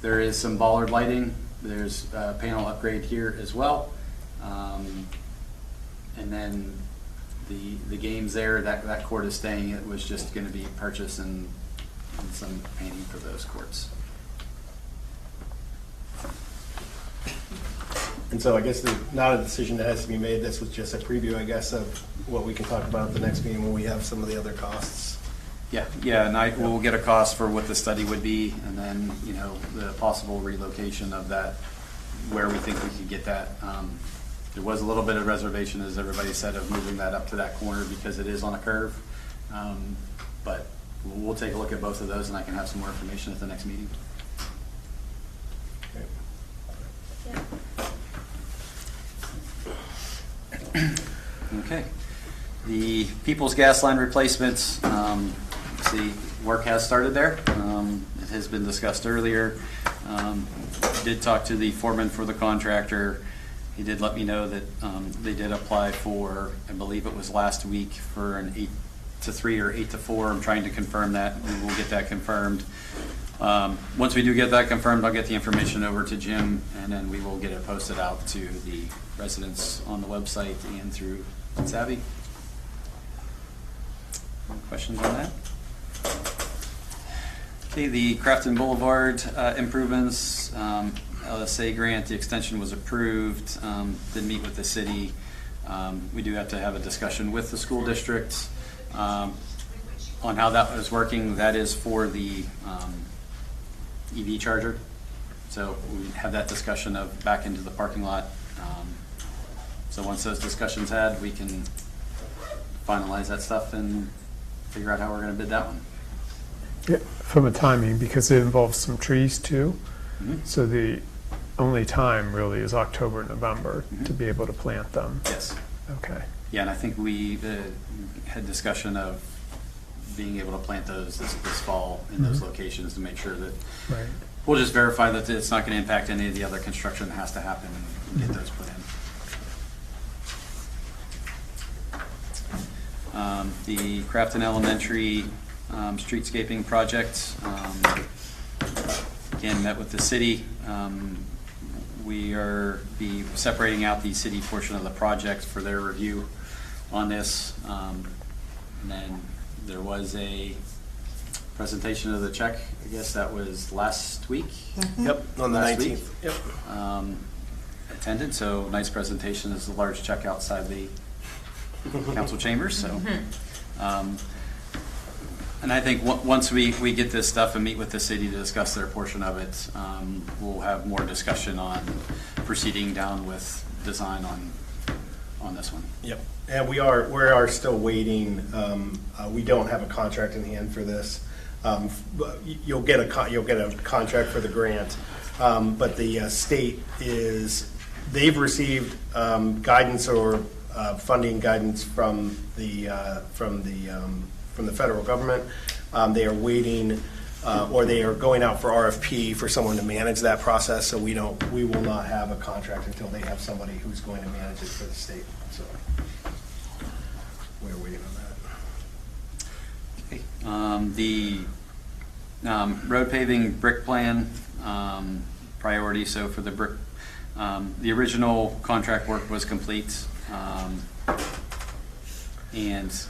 There is some bollard lighting. There's a panel upgrade here as well. And then the games there, that court is staying. It was just going to be purchased and and some painting for those courts. And so I guess not a decision that has to be made. This was just a preview, I guess, of what we can talk about at the next meeting when we have some of the other costs. Yeah, and we'll get a cost for what the study would be, and then, the possible relocation of that, where we think we could get that. There was a little bit of reservation, as everybody said, of moving that up to that corner because it is on a curve. But we'll take a look at both of those, and I can have some more information at the next meeting. Okay. The People's Gas Line replacements, see, work has started there. It has been discussed earlier. Did talk to the foreman for the contractor. He did let me know that they did apply for, I believe it was last week, for an 8 to 3 or 8 to 4. I'm trying to confirm that. We will get that confirmed. Once we do get that confirmed, I'll get the information over to Jim, and then we will get it posted out to the residents on the website and through Savvy. Any questions on that? Okay, the Crafton Boulevard improvements, LSA grant, the extension was approved, did meet with the city. We do have to have a discussion with the school district on how that was working. That is for the EV charger. So we have that discussion of back into the parking lot. So once those discussions had, we can finalize that stuff and figure out how we're going to bid that one. Yeah, from a timing, because it involves some trees too. Mm-hmm. So the only time really is October, November to be able to plant them. Yes. Okay. Yeah, and I think we had discussion of being able to plant those this fall in those locations to make sure that Right. we'll just verify that it's not going to impact any of the other construction that has to happen and get those put in. The Crafton Elementary streetscaping project, again, met with the city. We are separating out the city portion of the project for their review on this. And then there was a presentation of the check, I guess that was last week. Yep, on the Last 19th. week. Yep. Attended, so nice presentation. There's a large check outside the council chambers, so. And I think once we get this stuff and meet with the city to discuss their portion of it, we'll have more discussion on proceeding down with design on this one. Yep, and we are still waiting. We don't have a contract in hand for this. But you'll get a contract for the grant, but the state they've received guidance or funding guidance from the federal government. They are waiting, or they are going out for RFP for someone to manage that process. So we will not have a contract until they have somebody who's going to manage it for the state. So we're waiting on that. Okay. The road paving brick plan priority. So for the brick, the original contract work was complete, and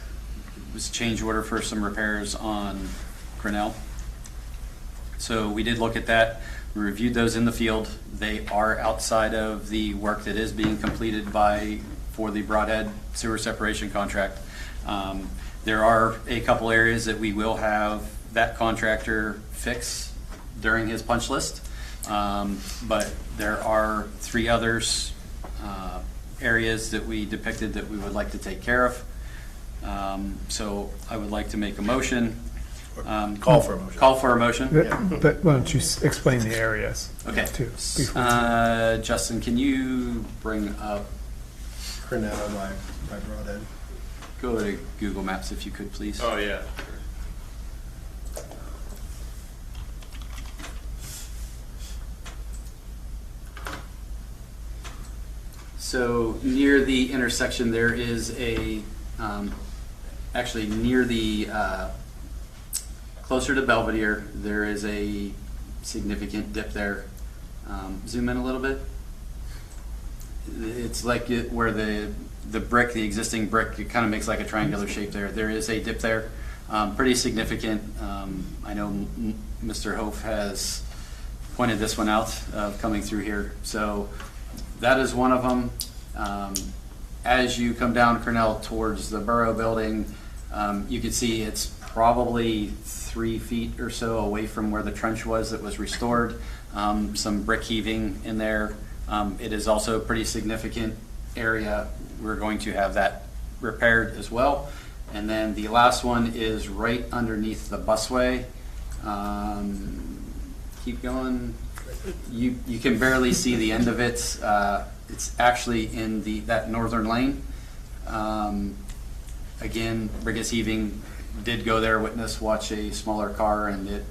was a change order for some repairs on Grinnell. So we did look at that. We reviewed those in the field. They are outside of the work that is being completed for the Broadhead sewer separation contract. There are a couple areas that we will have that contractor fix during his punch list. But there are 3 others, areas that we depicted that we would like to take care of. So I would like to make a motion. Call for a motion. Call for a motion. But why don't you explain the areas? Okay. Too, before. Justin, can you bring up, Cornetto by Broadhead. go to Google Maps if you could, please? Oh, yeah. So near the intersection, there is actually near the, closer to Belvedere, there is a significant dip there. Zoom in a little bit. It's like where the brick, the existing brick, it kind of makes like a triangular shape there. There is a dip there. pretty significant. I know Mr. Hof has pointed this one out, coming through here. So that is one of them. As you come down Cornell towards the Borough building, you can see it's probably 3 feet or so away from where the trench was that was restored. Some brick heaving in there. It is also a pretty significant area. We're going to have that repaired as well. And then the last one is right underneath the busway. Keep going. You can barely see the end of it. It's actually in that northern lane. Again, brick is heaving. Did go there, witness, watch a smaller car, and it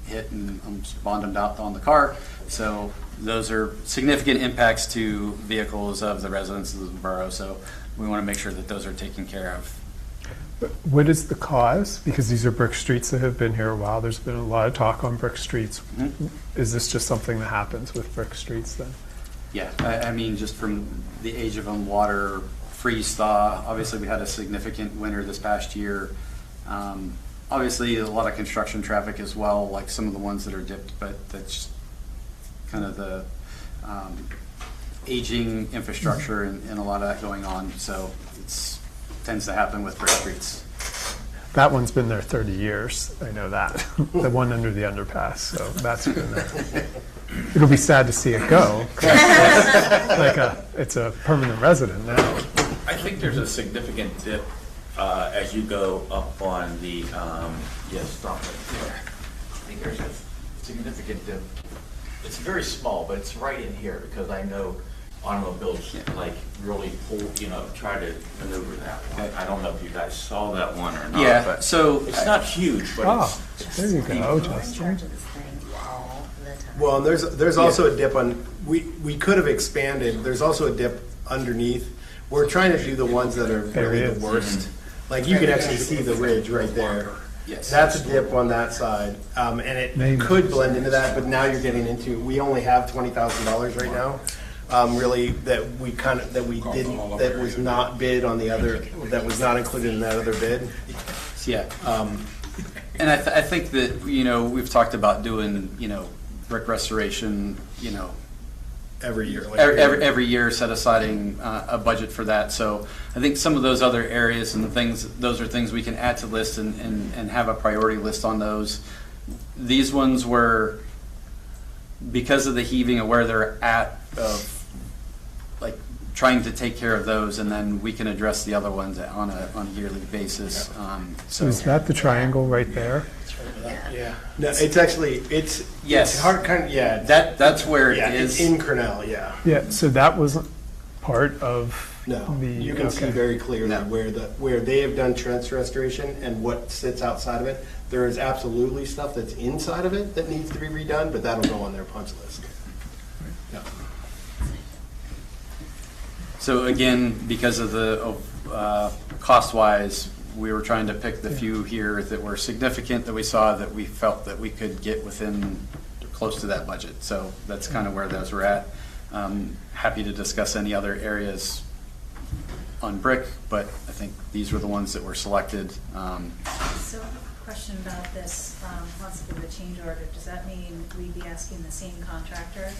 hit and almost bottomed out on the car. So those are significant impacts to vehicles of the residents of the borough. So we want to make sure that those are taken care of. What is the cause? Because these are brick streets that have been here a while. There's been a lot of talk on brick streets. Mm-hmm. Is this just something that happens with brick streets then? Yeah, I mean, just from the age of them, water, freeze thaw. Obviously, we had a significant winter this past year. Obviously, a lot of construction traffic as well, like some of the ones that are dipped, but that's kind of the aging infrastructure and a lot of that going on. So it tends to happen with brick streets. That one's been there 30 years. I know that. The one under the underpass. So that's been there. It'll be sad to see it go. It's a permanent resident now. I think there's a significant dip as you go up on the, yes, stop right there. I think there's a significant dip. It's very small, but it's right in here because I know automobiles like really pull, try to maneuver that one. I don't know if you guys saw that one or not. Yeah, but so it's not huge, but it's there you go, We're in Justin. charge of this thing all the time. Well, and there's also a dip on, we could have expanded, there's also a dip underneath. We're trying to do the ones that are really the worst. Like you can actually see the ridge right there. Yes. That's a dip on that side, and it Maybe. could blend into that, but now you're getting into, we only have $20,000 right now. Really, that we didn't, that was not bid on the other, that was not included in that other bid. Yeah. And I think that, we've talked about doing, brick restoration, Every year. every year, set aside a budget for that. So I think some of those other areas and things, those are things we can add to the list and have a priority list on those. These ones were, because of the heaving and where they're at, of like trying to take care of those, and then we can address the other ones on a yearly basis. So is that the triangle right there? Yeah. No, it's actually, it's hard, That's where it it's is. in Cornell, yeah. Yeah, so that wasn't part of No, the... you can see very clearly where they have done trench restoration and what sits outside of it. There is absolutely stuff that's inside of it that needs to be redone, but that'll go on their punch list. Yeah. So again, because of the cost-wise, we were trying to pick the few here that were significant that we saw that we felt that we could get within close to that budget. So that's kind of where those were at. Happy to discuss any other areas on brick, but I think these were the ones that were selected. So question about this, possibly the change order. Does that mean we'd be asking the same contractor?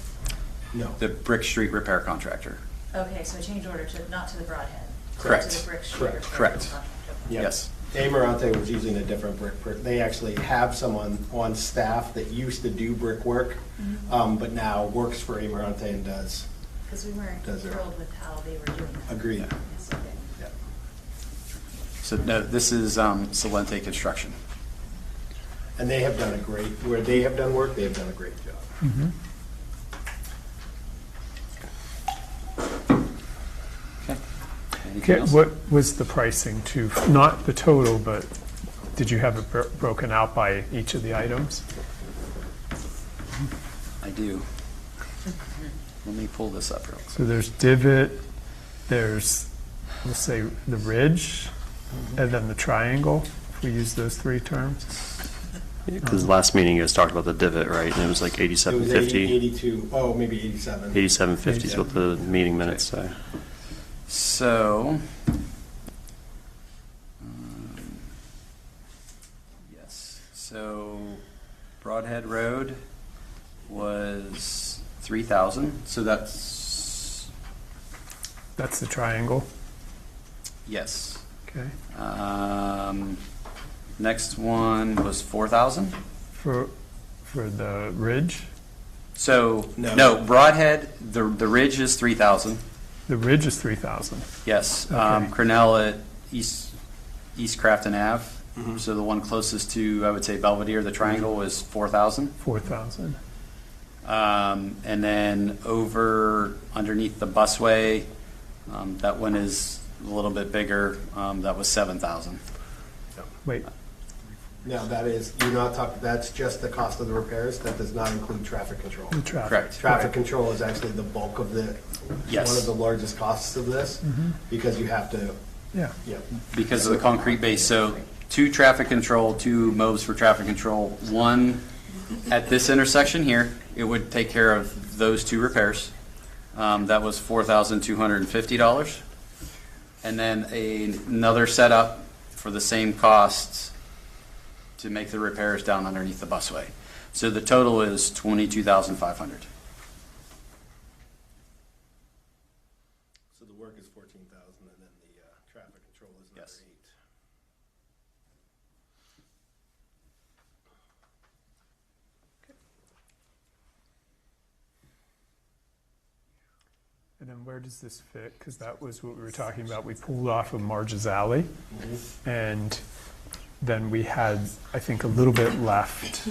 No. The Brick Street repair contractor. Okay, so a change order not to the Broadhead. Correct. To the Brick Street. Correct. repair Correct. contractor. Yep. Yes. Amarante was using a different brick. They actually have someone on staff that used to do brickwork, but now works for Amarante and does. Because we weren't Does it. thrilled with how they were doing that. Agreed. Yes, okay. Yep. So no, this is Salente Construction. And they have done where they have done work, they have done a great job. Mm-hmm. Okay. Anything Okay, else? what was the pricing to, not the total, but did you have it broken out by each of the items? I do. Let me pull this up real quick. So there's divot, there's, let's say, the ridge, and then the triangle, if we use those three terms. Because last meeting you guys talked about the divot, right? And it was like It was 8750. 82, maybe 87. 8750 is what the meeting minutes say. So, So Broadhead Road was 3,000, so that's, That's the triangle. yes. Okay. Next one was 4,000. For the ridge, So, No. no, Broadhead, the ridge is 3,000, the ridge is 3,000. yes. Okay. Cornell at East Crafton Ave, so the one closest to, I would say Belvedere, the triangle, was 4,000. 4,000. And then over underneath the busway, that one is a little bit bigger, that was 7,000. Wait, No, that is, you're not talking, that's just the cost of the repairs. That does not include traffic control. the traffic. Correct. Traffic control is actually the bulk of the, Yes. one of the largest costs of this, because you have to, Yeah. yeah. Because of the concrete base, so 2 traffic control, 2 MOBs for traffic control, 1 at this intersection here, it would take care of those 2 repairs. That was $4,250. And then another setup for the same costs to make the repairs down underneath the busway. So the total is $22,500. So the work is 14,000, and then the traffic control is another Yes. 8. And then where does this fit? Because that was what we were talking about. We pulled off of Marge's Alley, and then we had, I think, a little bit left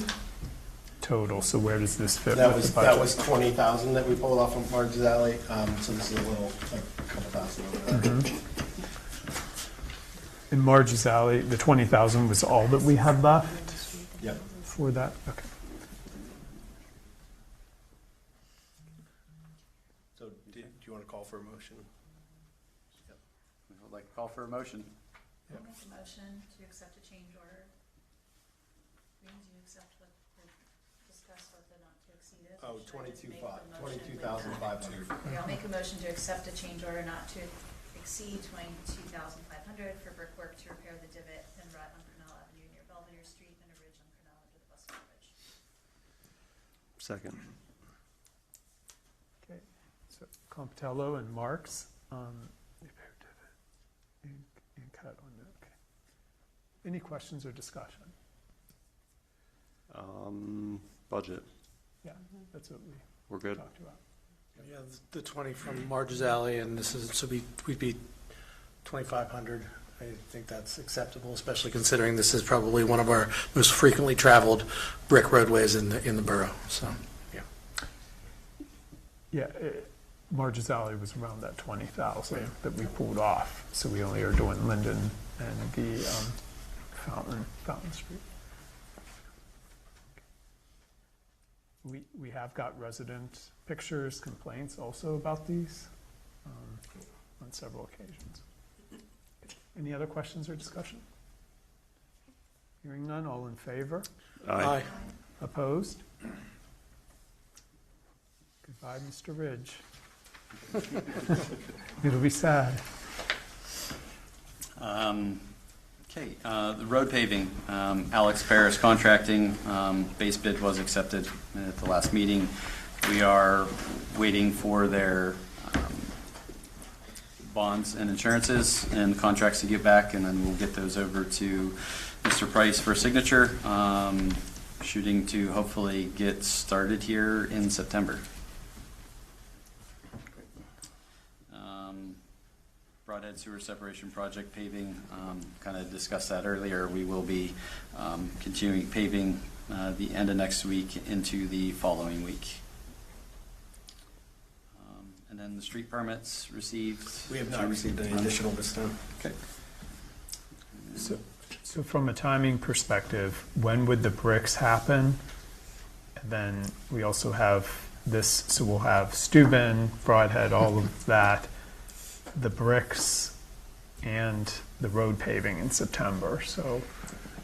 total. So where does this fit That with was, the budget? that was 20,000 that we pulled off from Marge's Alley, so this is a little, like a couple thousand over there. In Marge's Alley, the 20,000 was all that we had left Yep. for that? Okay. So do you want to call for a motion? I'd like to call for a motion. I'll make a motion to accept a change order. Means you accept what, discuss what the not to exceed is. Oh, Should I just make 22,500. the motion with 22,500. that? Okay, I'll make a motion to accept a change order not to exceed 22,500 for brickwork to repair the divot and rut on Cornell Avenue near Belvedere Street and a ridge on Cornell under the bus bridge. Second. Okay. So Compitello and Marks, repair divot and cut on the, okay. Any questions or discussion? Budget, Yeah, that's what we're we good. talked about. Yeah, the 20 from Marge's Alley, and this is, so we'd be 2,500. I think that's acceptable, especially considering this is probably one of our most frequently traveled brick roadways in the borough, so, yeah. Yeah, Marge's Alley was around that 20,000 that we pulled off, so we only are doing Linden and the Fountain Street. We have got resident pictures, complaints also about these on several occasions. Any other questions or discussion? Hearing none, all in favor? Aye. Opposed? Goodbye, Mr. Ridge. It'll be sad. Okay, the road paving, Alex Paris Contracting, base bid was accepted at the last meeting. We are waiting for their bonds and insurances and contracts to get back, and then we'll get those over to Mr. Price for signature, shooting to hopefully get started here in September. Broadhead Sewer Separation Project paving, kind of discussed that earlier. We will be continuing paving the end of next week into the following week. And then the street permits received. We have not received any additional this time. Okay. So from a timing perspective, when would the bricks happen? And then we also have this, so we'll have Steuben, Broadhead, all of that, the bricks and the road paving in September, so.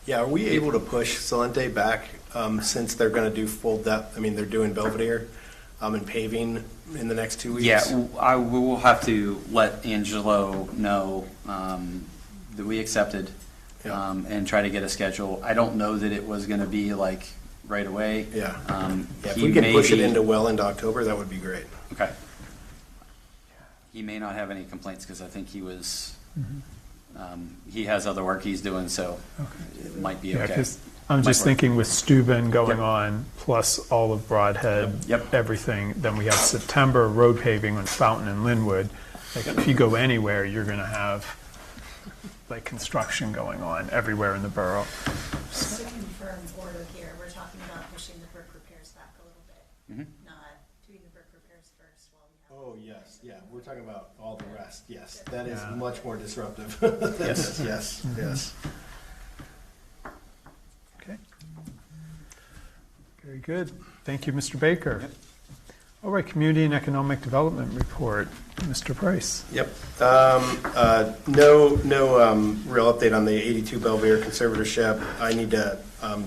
Yeah, are we able to push Salente back, since they're going to do full depth, I mean, they're doing Belvedere and paving in the next 2 weeks? Yeah, we will have to let Angelo know that we accepted. Yeah. and try to get a schedule. I don't know that it was going to be like right away. Yeah. If He we can may push it be- into well into October, that would be great. Okay. He may not have any complaints because I think he was, he has other work he's doing, so it might be Yeah, okay. because I'm Might just work. thinking with Steuben going Yep. on, plus all of Broadhead, Yep. everything, then we have September road paving on Fountain and Linwood. Like, if you go anywhere, you're going to have, like, construction going on everywhere in the borough. Just to confirm order here, we're talking about pushing the brick repairs back a little bit, not doing the brick repairs first while we have. Oh, yes, yeah, we're talking about all the rest, yes. That is Yeah. much more disruptive. Yes. Yes, yes. Okay. Very good. Thank you, Mr. Baker. All right, Community and Economic Development Report, Mr. Price. Yep. No real update on the 82 Belvedere conservatorship. I need to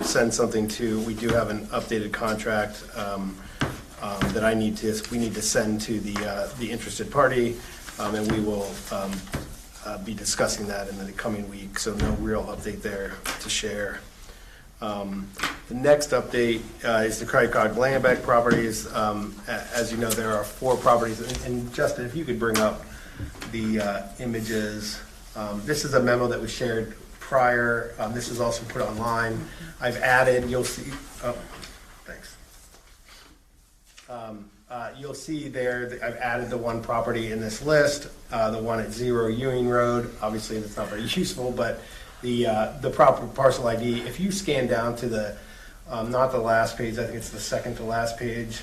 send something to, we do have an updated contract that we need to send to the interested party, and we will be discussing that in the coming week, so no real update there to share. The next update is the Craig-Cog Land Bank properties. As you know, there are 4 properties, and Justin, if you could bring up the images. This is a memo that was shared prior. This is also put online. I've added, you'll see, thanks. You'll see there that I've added the one property in this list, the one at 0 Ewing Road. Obviously, that's not very useful, but the proper parcel ID, if you scan down to the, not the last page, I think it's the second to last page.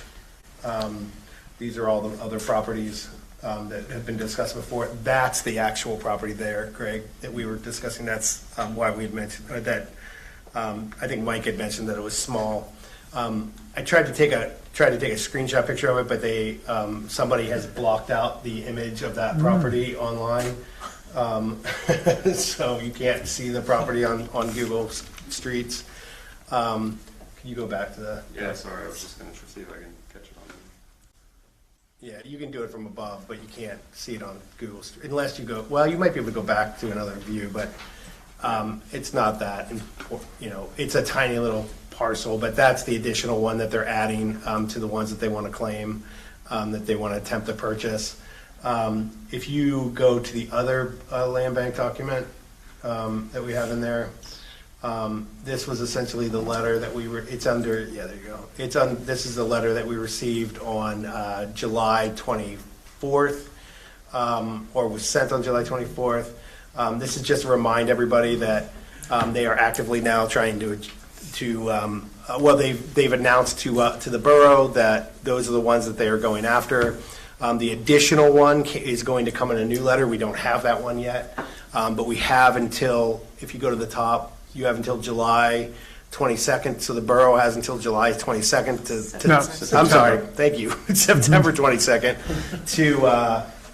These are all the other properties that have been discussed before. That's the actual property there, Greg, that we were discussing. That's why we had mentioned that. I think Mike had mentioned that it was small. I tried to take a screenshot picture of it, but somebody has blocked out the image of that property online. So you can't see the property on Google Streets. Can you go back to the? Yeah, sorry, I was just going to see if I can catch it on. Yeah, you can do it from above, but you can't see it on Google Street unless you go. Well, you might be able to go back to another view, but it's not that. It's a tiny little parcel, but that's the additional one that they're adding to the ones that they want to claim, that they want to attempt to purchase. If you go to the other land bank document that we have in there, this was essentially the letter that it's under, yeah, there you go. This is the letter that we received on July 24th, or was sent on July 24th. This is just to remind everybody that they are actively now trying they've announced to the borough that those are the ones that they are going after. The additional one is going to come in a new letter. We don't have that one yet, but we have until, if you go to the top, you have until July 22nd. So the borough has until July 22nd to I'm sorry, thank you, September 22nd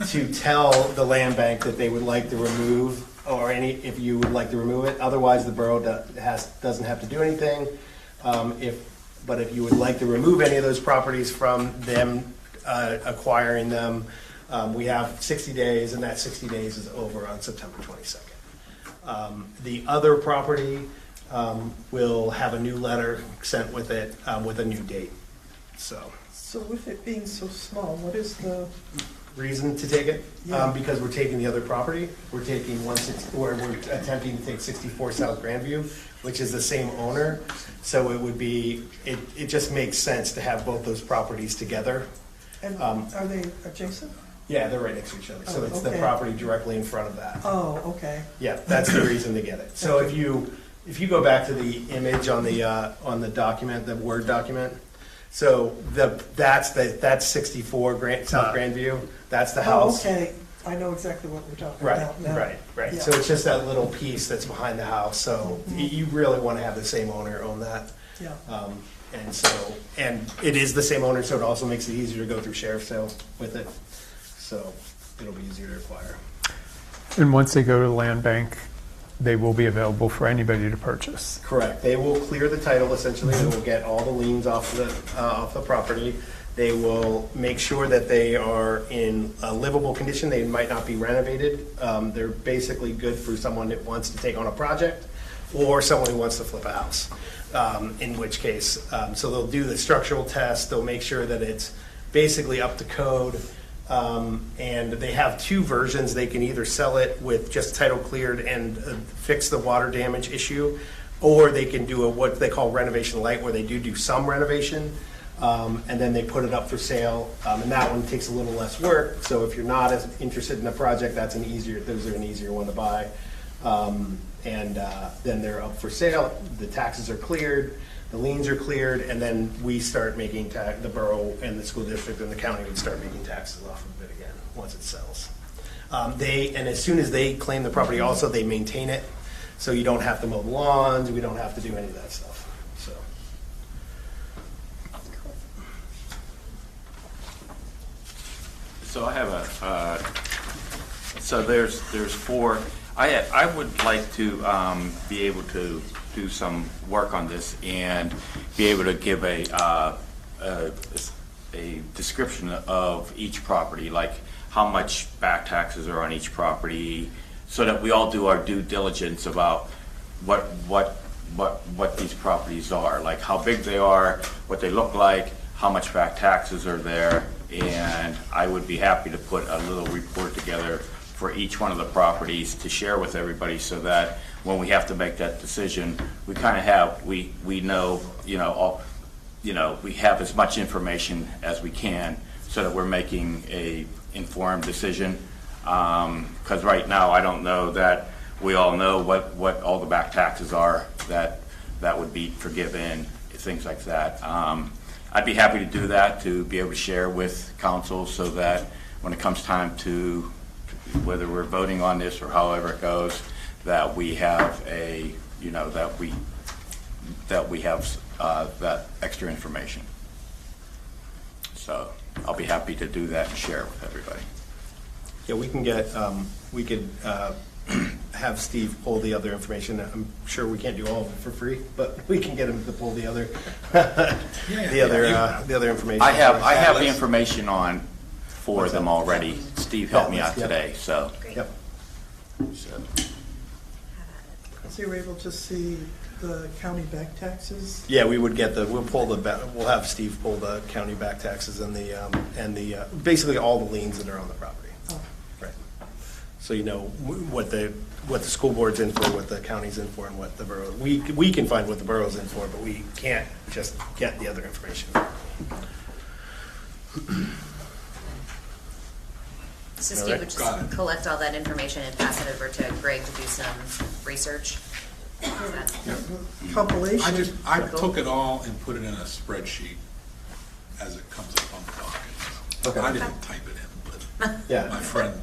to tell the land bank that they would like to remove, or if you would like to remove it. Otherwise, the borough doesn't have to do anything. But if you would like to remove any of those properties from them acquiring them, we have 60 days, and that 60 days is over on September 22nd. The other property will have a new letter sent with it with a new date. So with it being so small, what is the reason to take it? Yeah. Because we're taking the other property. We're taking we're attempting to take 64 South Grandview, which is the same owner. So it just makes sense to have both those properties together. And are they adjacent? Yeah, they're right next to each other. So it's the okay. property directly in front of that. Oh, okay. Yeah, that's the reason to get it. So if you go back to the image on the document, the Word document, so that's 64 South Grandview. That's the house. Oh, okay. I know exactly what we're talking Right, about now. right. Yeah. So it's just that little piece that's behind the house. So you really want to have the same owner own that. Yeah. And it is the same owner, so it also makes it easier to go through sheriff's sale with it. So it'll be easier to acquire. And once they go to the land bank, they will be available for anybody to purchase. Correct. They will clear the title, essentially. They will get all the liens off the property. They will make sure that they are in a livable condition. They might not be renovated. They're basically good for someone that wants to take on a project. or someone who wants to flip a house. In which case, so they'll do the structural test, they'll make sure that it's basically up to code, and they have two versions. They can either sell it with just title cleared and fix the water damage issue, or they can do what they call renovation light, where they do some renovation, and then they put it up for sale, and that one takes a little less work. So if you're not as interested in a project, those are an easier one to buy. And then they're up for sale, the taxes are cleared, the liens are cleared, and then we start making, the borough and the school district and the county would start making taxes off of it again, once it sells. And as soon as they claim the property also, they maintain it, so you don't have to mow the lawns, we don't have to do any of that stuff, so. So I have so there's four. I would like to be able to do some work on this and be able to give a description of each property, like how much back taxes are on each property, so that we all do our due diligence about what these properties are, like how big they are, what they look like, how much back taxes are there, and I would be happy to put a little report together for each one of the properties to share with everybody, so that when we have to make that decision, we kind of have, we know, we have as much information as we can, so that we're making a informed decision. Because right now, I don't know that we all know what all the back taxes are that would be forgiven, things like that. I'd be happy to do that, to be able to share with council, so that when it comes time to whether we're voting on this or however it goes, that we have that we have that extra information. So I'll be happy to do that and share with everybody. Yeah, we can get, we could have Steve pull the other information. I'm sure we can't do all of it for free, but we can get him to pull the other, the other information. I have the information on four of them already. Steve helped me out today, so. Yep. So you're able to see the county back taxes? Yeah, we would get we'll have Steve pull the county back taxes and the basically all the liens that are on the property. Oh. Right. So you know what the school board's in for, what the county's in for, and what the borough. We can find what the borough's in for, but we can't just get the other information. So Steve would just collect all that information and pass it over to Greg to do some research. Compilation. I took it all and put it in a spreadsheet as it comes up on the docket. Okay. I didn't type it in, but Yeah. my friend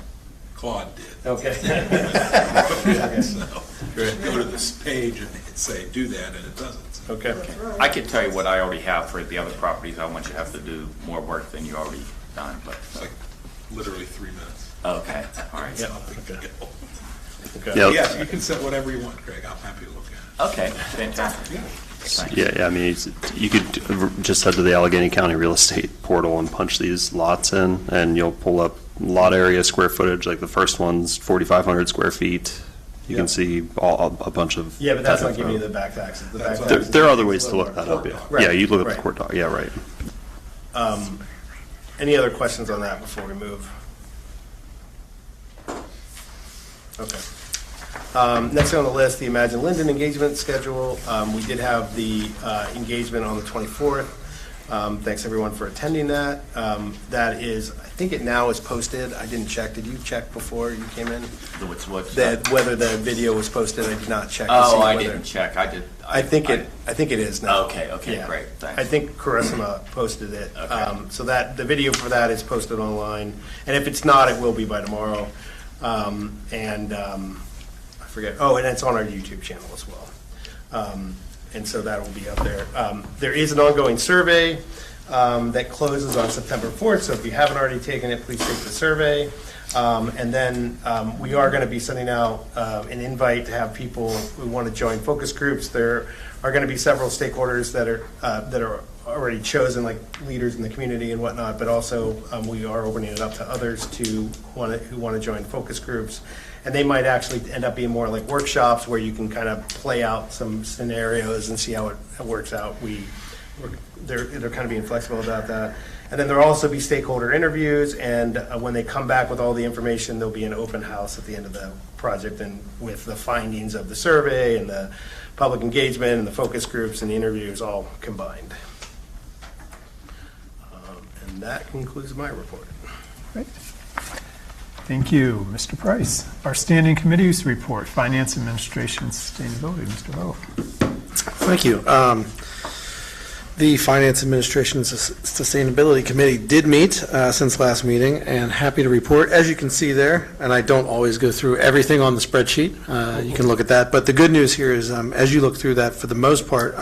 Claude did. Okay. So go to this page and say, do that, and it doesn't. So. Okay. I could tell you what I already have for the other properties. I want you to have to do more work than you already done, but. It's like literally 3 minutes. Okay, all right. It's not a big deal. Okay. Yeah. Yes, you can set whatever you want, Craig. I'm happy to look at it. Okay, fantastic. Thanks. Yeah, I mean, you could just head to the Allegheny County Real Estate portal and punch these lots in, and you'll pull up lot area, square footage. Like the first one's 4,500 square feet. You can see a bunch of. Yeah, but that's not giving you the back taxes. The back There taxes are other is ways a to little look that more up. Yeah, court doc. yeah, you look at Right. the court doc. Yeah, right. Any other questions on that before we move? Okay. Next on the list, the Imagine Linden engagement schedule. We did have the engagement on the 24th. Thanks everyone for attending that. That is, I think it now is posted. I didn't check. Did you check before you came in? Whether the video was posted, I did not check. Oh, I didn't check. I did. I think it is now. Okay, Yeah. great, thanks. I think Carissima posted it. Okay. So that, the video for that is posted online. And if it's not, it will be by tomorrow. I forget, and it's on our YouTube channel as well. And so that will be up there. There is an ongoing survey that closes on September 4th, so if you haven't already taken it, please take the survey. And then we are going to be sending out an invite to have people who want to join focus groups. There are going to be several stakeholders that are already chosen, like leaders in the community and whatnot, but also we are opening it up to others who want to join focus groups. and they might actually end up being more like workshops where you can kind of play out some scenarios and see how it works out. They're kind of being flexible about that. And then there'll also be stakeholder interviews, and when they come back with all the information, there'll be an open house at the end of the project, and with the findings of the survey and the public engagement and the focus groups and the interviews all combined. And that concludes my report. Great. Thank you, Mr. Price. Our standing committees report, Finance, Administration, Sustainability. Mr. Ho. Thank you. The Finance Administration and Sustainability Committee did meet since last meeting, and happy to report, as you can see there, and I don't always go through everything on the spreadsheet. You can look at that. But the good news here is, as you look through that, for the most part,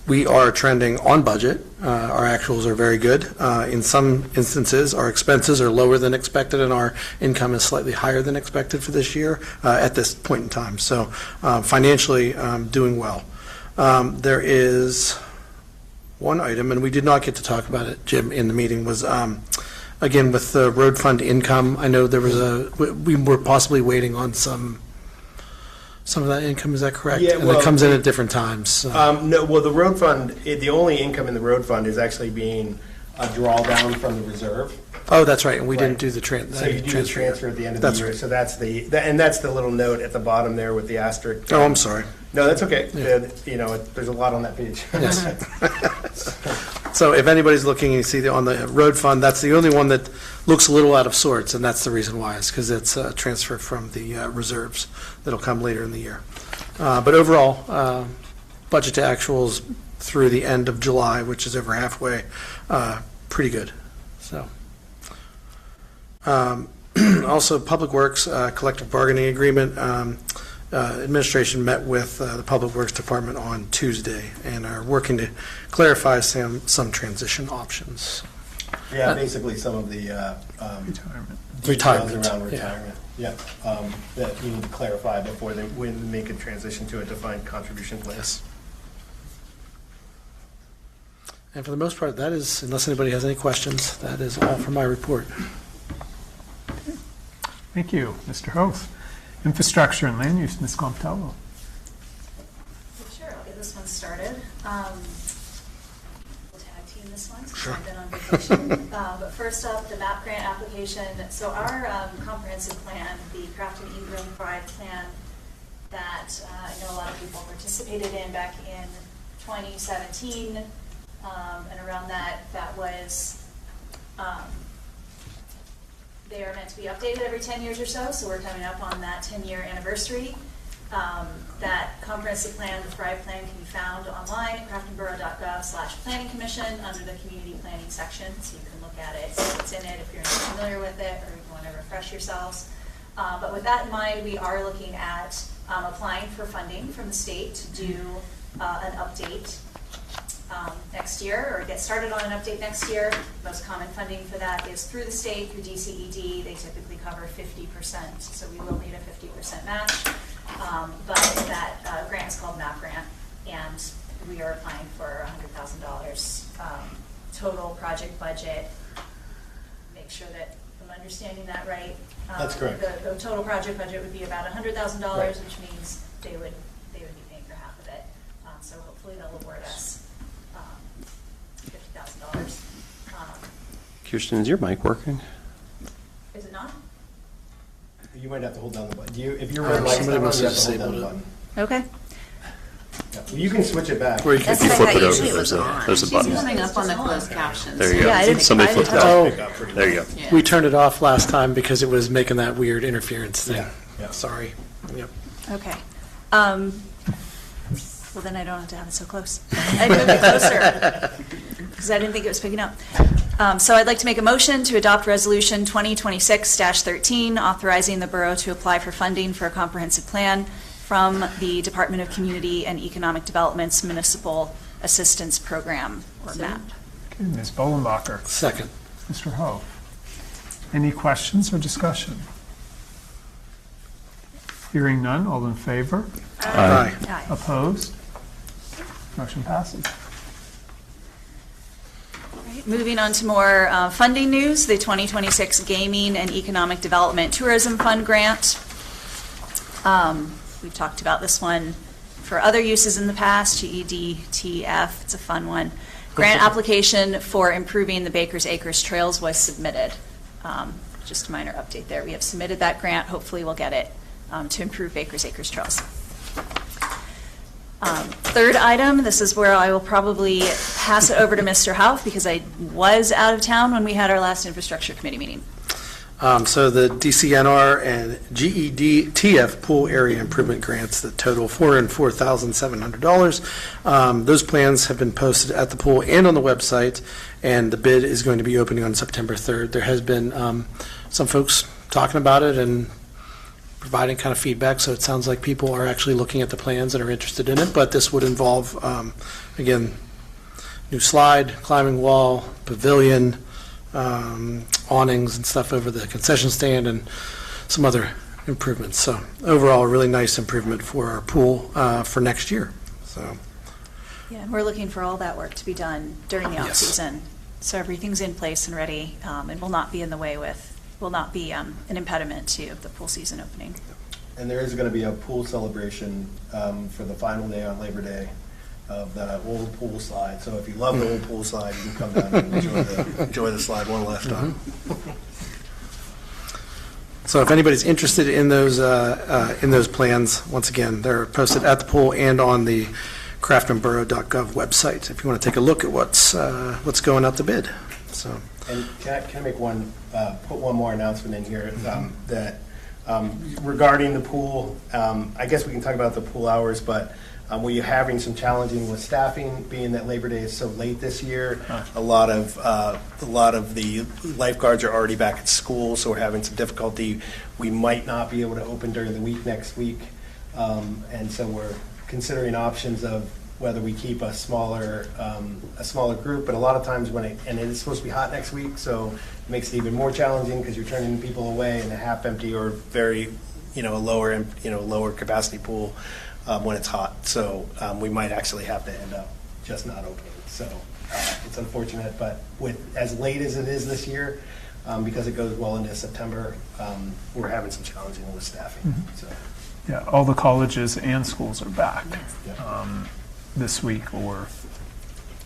we are trending on budget. Our actuals are very good. In some instances, our expenses are lower than expected, and our income is slightly higher than expected for this year at this point in time. So financially, doing well. There is one item, and we did not get to talk about it, Jim, in the meeting, was, again, with the road fund income. I know there was we were possibly waiting on some of that income, is that correct? Yeah, and it comes in at different times. So. No, well, the road fund, the only income in the road fund is actually being a drawdown from the reserve. Oh, that's right, and we didn't Right. do the transfer. So you do the transfer at the end of the year. Right. So that's that's the little note at the bottom there with the asterisk. Oh, I'm sorry. No, that's okay. Yeah. There's a lot on that page. Yes. So if anybody's looking and you see on the road fund, that's the only one that looks a little out of sorts, and that's the reason why, is because it's a transfer from the reserves that'll come later in the year. But overall, budget to actuals through the end of July, which is over halfway, pretty good. So. Also, Public Works collective bargaining agreement. Administration met with the Public Works Department on Tuesday and are working to clarify some transition options. Yeah, basically some of the Retirement. details around retirement. Yeah, that you need to clarify before they make a transition to a defined contribution plan. Yes. And for the most part, that is, unless anybody has any questions, that is all for my report. Thank you, Mr. Hoth. Infrastructure and Land Use, Ms. Gomptello. Sure, I'll get this one started. We'll tag team this one, since I've been on vacation. But first up, the MAP grant application. So our comprehensive plan, the Crafton E-Room 5 plan that I know a lot of people participated in back in 2017, and around that was they are meant to be updated every 10 years or so we're coming up on that 10-year anniversary. That comprehensive plan, the Thrive Plan, can be found online at craftonborough.gov/planning commission under the community planning section, so you can look at it, see what's in it if you're not familiar with it or you want to refresh yourselves. But with that in mind, we are looking at applying for funding from the state to do an update next year, or get started on an update next year. Most common funding for that is through the state, through DCED. They typically cover 50%, so we will need a 50% match. But that grant is called MAP grant, and we are applying for $100,000 total project budget. Make sure that I'm understanding that right. That's correct. The total project budget would be about $100,000, Right. which means they would be paying for half of it. So hopefully they'll award us $50,000. Kirsten, is your mic working? Is it not? You might have to hold down the button. If you're red light's Somebody not on, must you have have to hold down the disabled button. Okay. Yeah. Well, you can switch it back. Or you That's can what I flip thought it usually over. it was on. There's a She's button. coming up on the closed captions. There you Yeah, I go. didn't- Somebody I flipped didn't it touch out. Pick up. There you go. Yeah. We turned it off last time because it was making that weird interference thing. Yeah. Sorry. Yep. Okay. Well, then I don't have to have it so close. I moved it closer because I didn't think it was picking up. So I'd like to make a motion to adopt Resolution 2026-13, authorizing the borough to apply for funding for a comprehensive plan from the Department of Community and Economic Development's Municipal Assistance Program, or MAP. Okay, Ms. Bolenbacher. Second. Mr. Ho. Any questions or discussion? Hearing none, all in favor? Aye. Aye. Opposed? Motion passes. Right, moving on to more funding news, the 2026 Gaming and Economic Development Tourism Fund Grant. We've talked about this one for other uses in the past, GEDTF, it's a fun one. Grant application for improving the Baker's Acres trails was submitted. Just a minor update there. We have submitted that grant. Hopefully we'll get it to improve Baker's Acres trails. Third item, this is where I will probably pass it over to Mr. Houff because I was out of town when we had our last infrastructure committee meeting. So the DCNR and GEDTF pool area improvement grants that total $404,700. Those plans have been posted at the pool and on the website, and the bid is going to be opening on September 3rd. There has been some folks talking about it and providing kind of feedback, so it sounds like people are actually looking at the plans and are interested in it, but this would involve, again, new slide, climbing wall, pavilion, awnings and stuff over the concession stand and some other improvements. So overall, a really nice improvement for our pool for next year. So Yeah, and we're looking for all that work to be done during the Yes. off-season. So everything's in place and ready, and will not be in the way will not be an impediment to the pool season opening. And there is going to be a pool celebration for the final day on Labor Day of the old pool slide. So if you love the old pool slide, you can come down and enjoy the slide one last time. So if anybody's interested in those plans, once again, they're posted at the pool and on the craftonborough.gov website if you want to take a look at what's going out to bid. So. And can I make put one more announcement in here that regarding the pool, I guess we can talk about the pool hours, but we're having some challenging with staffing, being that Labor Day is so late this year. A lot of the lifeguards are already back at school, so we're having some difficulty. We might not be able to open during the week next week, and so we're considering options of whether we keep a smaller group. But a lot of times and it is supposed to be hot next week, so it makes it even more challenging because you're turning people away in a half empty or very lower capacity pool. When it's hot, so we might actually have to end up just not opening. So it's unfortunate, but with as late as it is this year, because it goes well into September, we're having some challenges with staffing. Mm-hmm. So. Yeah, all the colleges and schools are back this week or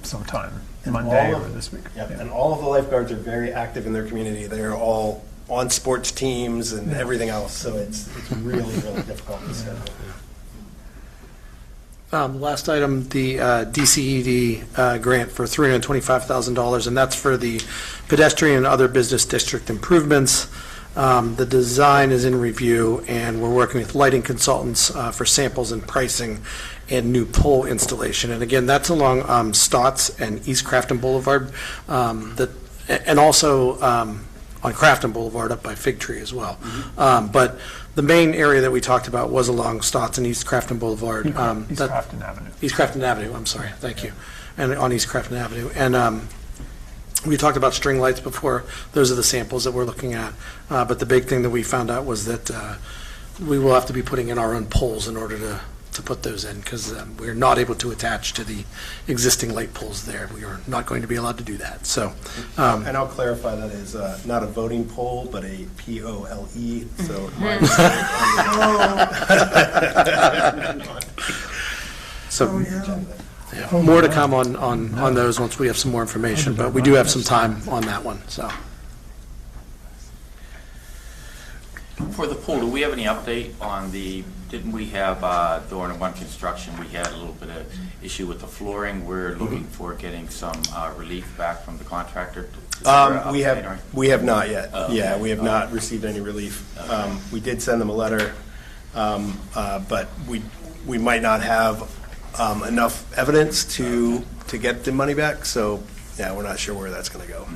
sometime Monday or this week. Yep. And all of the lifeguards are very active in their community. They're all on sports teams and everything else, so it's really, really difficult to schedule. Last item, the DCED grant for $325,000, and that's for the pedestrian and other business district improvements. The design is in review, and we're working with lighting consultants for samples and pricing and new pole installation. And again, that's along Stotts and East Crafton Boulevard, and also on Crafton Boulevard up by Fig Tree as well. Mm-hmm. But the main area that we talked about was along Stotts and East Crafton Boulevard. East Crafton Avenue. East Crafton Avenue, I'm sorry, thank you. And on East Crafton Avenue. And we talked about string lights before. Those are the samples that we're looking at. But the big thing that we found out was that we will have to be putting in our own poles in order to put those in, because we're not able to attach to the existing light poles there. We are not going to be allowed to do that. So, and I'll clarify that is not a voting poll, but a POLE. So, more to come on those once we have some more information. But we do have some time on that one. So. For the pool, do we have any update on didn't we have, during one construction, we had a little bit of issue with the flooring? We're looking for getting some relief back from the contractor. We have not yet. Yeah, we have not received any relief. We did send them a letter, but we might not have enough evidence to get the money back. So, yeah, we're not sure where that's going to go.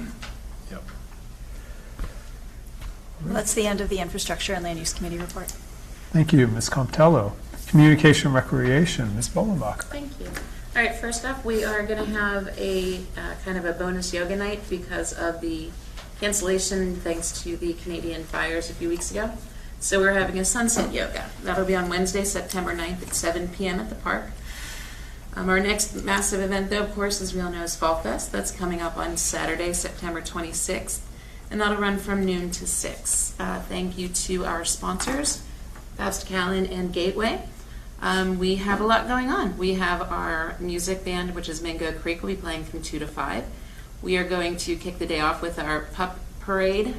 Yep. Well, that's the end of the Infrastructure and Land Use Committee report. Thank you, Ms. Comptello. Communication Recreation, Ms. Bolenbach. Thank you. All right, first up, we are going to have a kind of a bonus yoga night because of the cancellation thanks to the Canadian fires a few weeks ago. So we're having a sunset yoga. That'll be on Wednesday, September 9th at 7 p.m. at the park. Our next massive event, though, of course, as we all know, is Fall Fest. That's coming up on Saturday, September 26th, and that'll run from noon to 6. Thank you to our sponsors, Fast Callan, and Gateway. We have a lot going on. We have our music band, which is Mango Creek, will be playing from 2 to 5. We are going to kick the day off with our pup parade.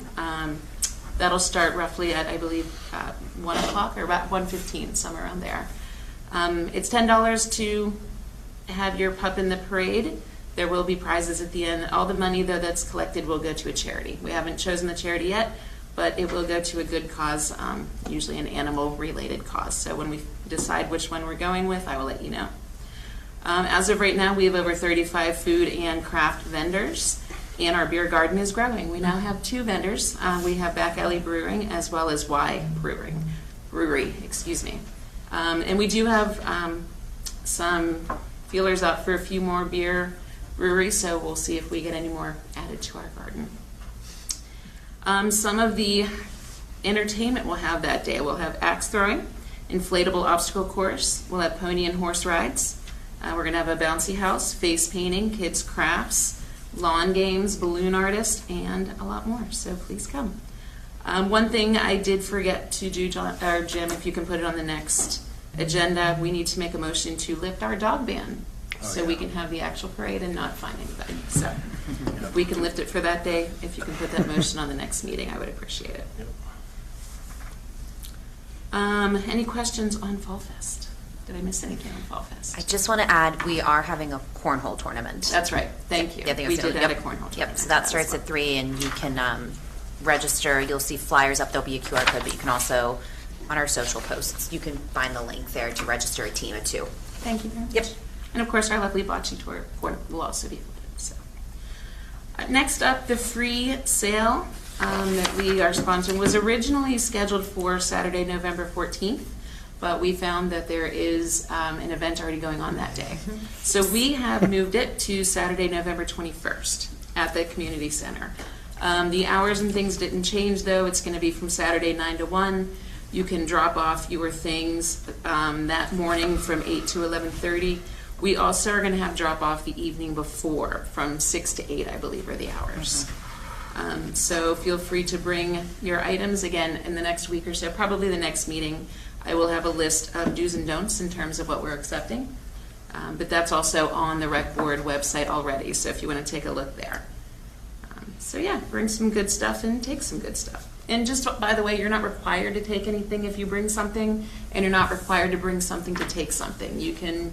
That'll start roughly at, I believe, 1 o'clock or about 1:15, somewhere around there. It's $10 to have your pup in the parade. There will be prizes at the end. All the money, though, that's collected will go to a charity. We haven't chosen the charity yet, but it will go to a good cause, usually an animal-related cause. So when we decide which one we're going with, I will let you know. As of right now, we have over 35 food and craft vendors, and our beer garden is growing. We now have 2 vendors. We have Back Alley Brewing as well as Y Brewery, excuse me. And we do have some feelers out for a few more beer breweries, so we'll see if we get any more added to our garden. Some of the entertainment we'll have that day. We'll have axe throwing, inflatable obstacle course. We'll have pony and horse rides. We're going to have a bouncy house, face painting, kids crafts, lawn games, balloon artist, and a lot more. So please come. One thing I did forget to do, Jim, if you can put it on the next agenda, we need to make a motion to lift our dog ban so we can have the actual parade and not fine anybody. So if we can lift it for that day, if you can put that motion on the next meeting, I would appreciate it. Any questions on Fall Fest? Did I miss anything on Fall Fest? I just want to add, we are having a cornhole tournament. That's right. Thank you. Yeah, I think We it's did gonna- add a cornhole tournament. Yep, so that starts at 3, and you can register. You'll see flyers up. There'll be a QR code, but you can also, on our social posts, you can find the link there to register a team of 2. Thank you very much. Yep. And of course, our lovely bocce tour will also be open. So. Next up, the free sale that we are sponsoring was originally scheduled for Saturday, November 14th, but we found that there is an event already going on that day. So we have moved it to Saturday, November 21st at the community center. The hours and things didn't change, though. It's going to be from Saturday 9 to 1. You can drop off your things that morning from 8 to 11:30. We also are going to have drop off the evening before from 6 to 8, I believe, are the hours. So feel free to bring your items. Again, in the next week or so, probably the next meeting, I will have a list of do's and don'ts in terms of what we're accepting. But that's also on the rec board website already, so if you want to take a look there. So yeah, bring some good stuff and take some good stuff. And just, by the way, you're not required to take anything if you bring something, and you're not required to bring something to take something. You can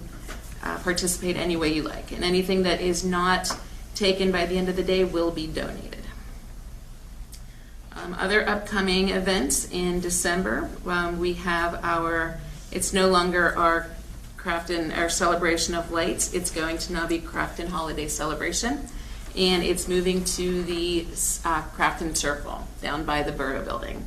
participate any way you like, and anything that is not taken by the end of the day will be donated. Other upcoming events in December, we have it's no longer our Crafton, our Celebration of Lights. It's going to now be Crafton Holiday Celebration, and it's moving to the Crafton Circle down by the Borough building.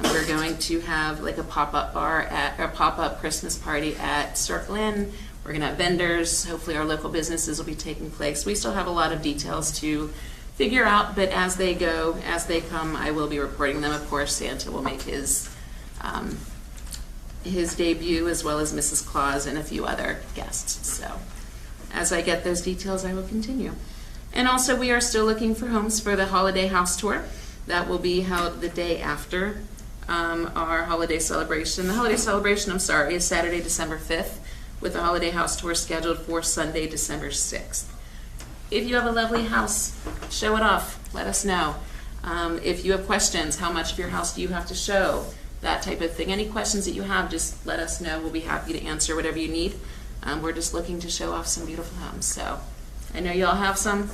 We're going to have like a pop-up bar or pop-up Christmas party at Circle Inn. We're going to have vendors. Hopefully our local businesses will be taking place. We still have a lot of details to figure out, but as they come, I will be reporting them. Of course, Santa will make his debut, as well as Mrs. Claus and a few other guests. So as I get those details, I will continue. And also, we are still looking for homes for the holiday house tour. That will be held the day after our holiday celebration. The holiday celebration, is Saturday, December 5th, with the holiday house tour scheduled for Sunday, December 6th. If you have a lovely house, show it off. Let us know. If you have questions, how much of your house do you have to show? That type of thing. Any questions that you have, just let us know. We'll be happy to answer whatever you need. We're just looking to show off some beautiful homes. So I know you all have some.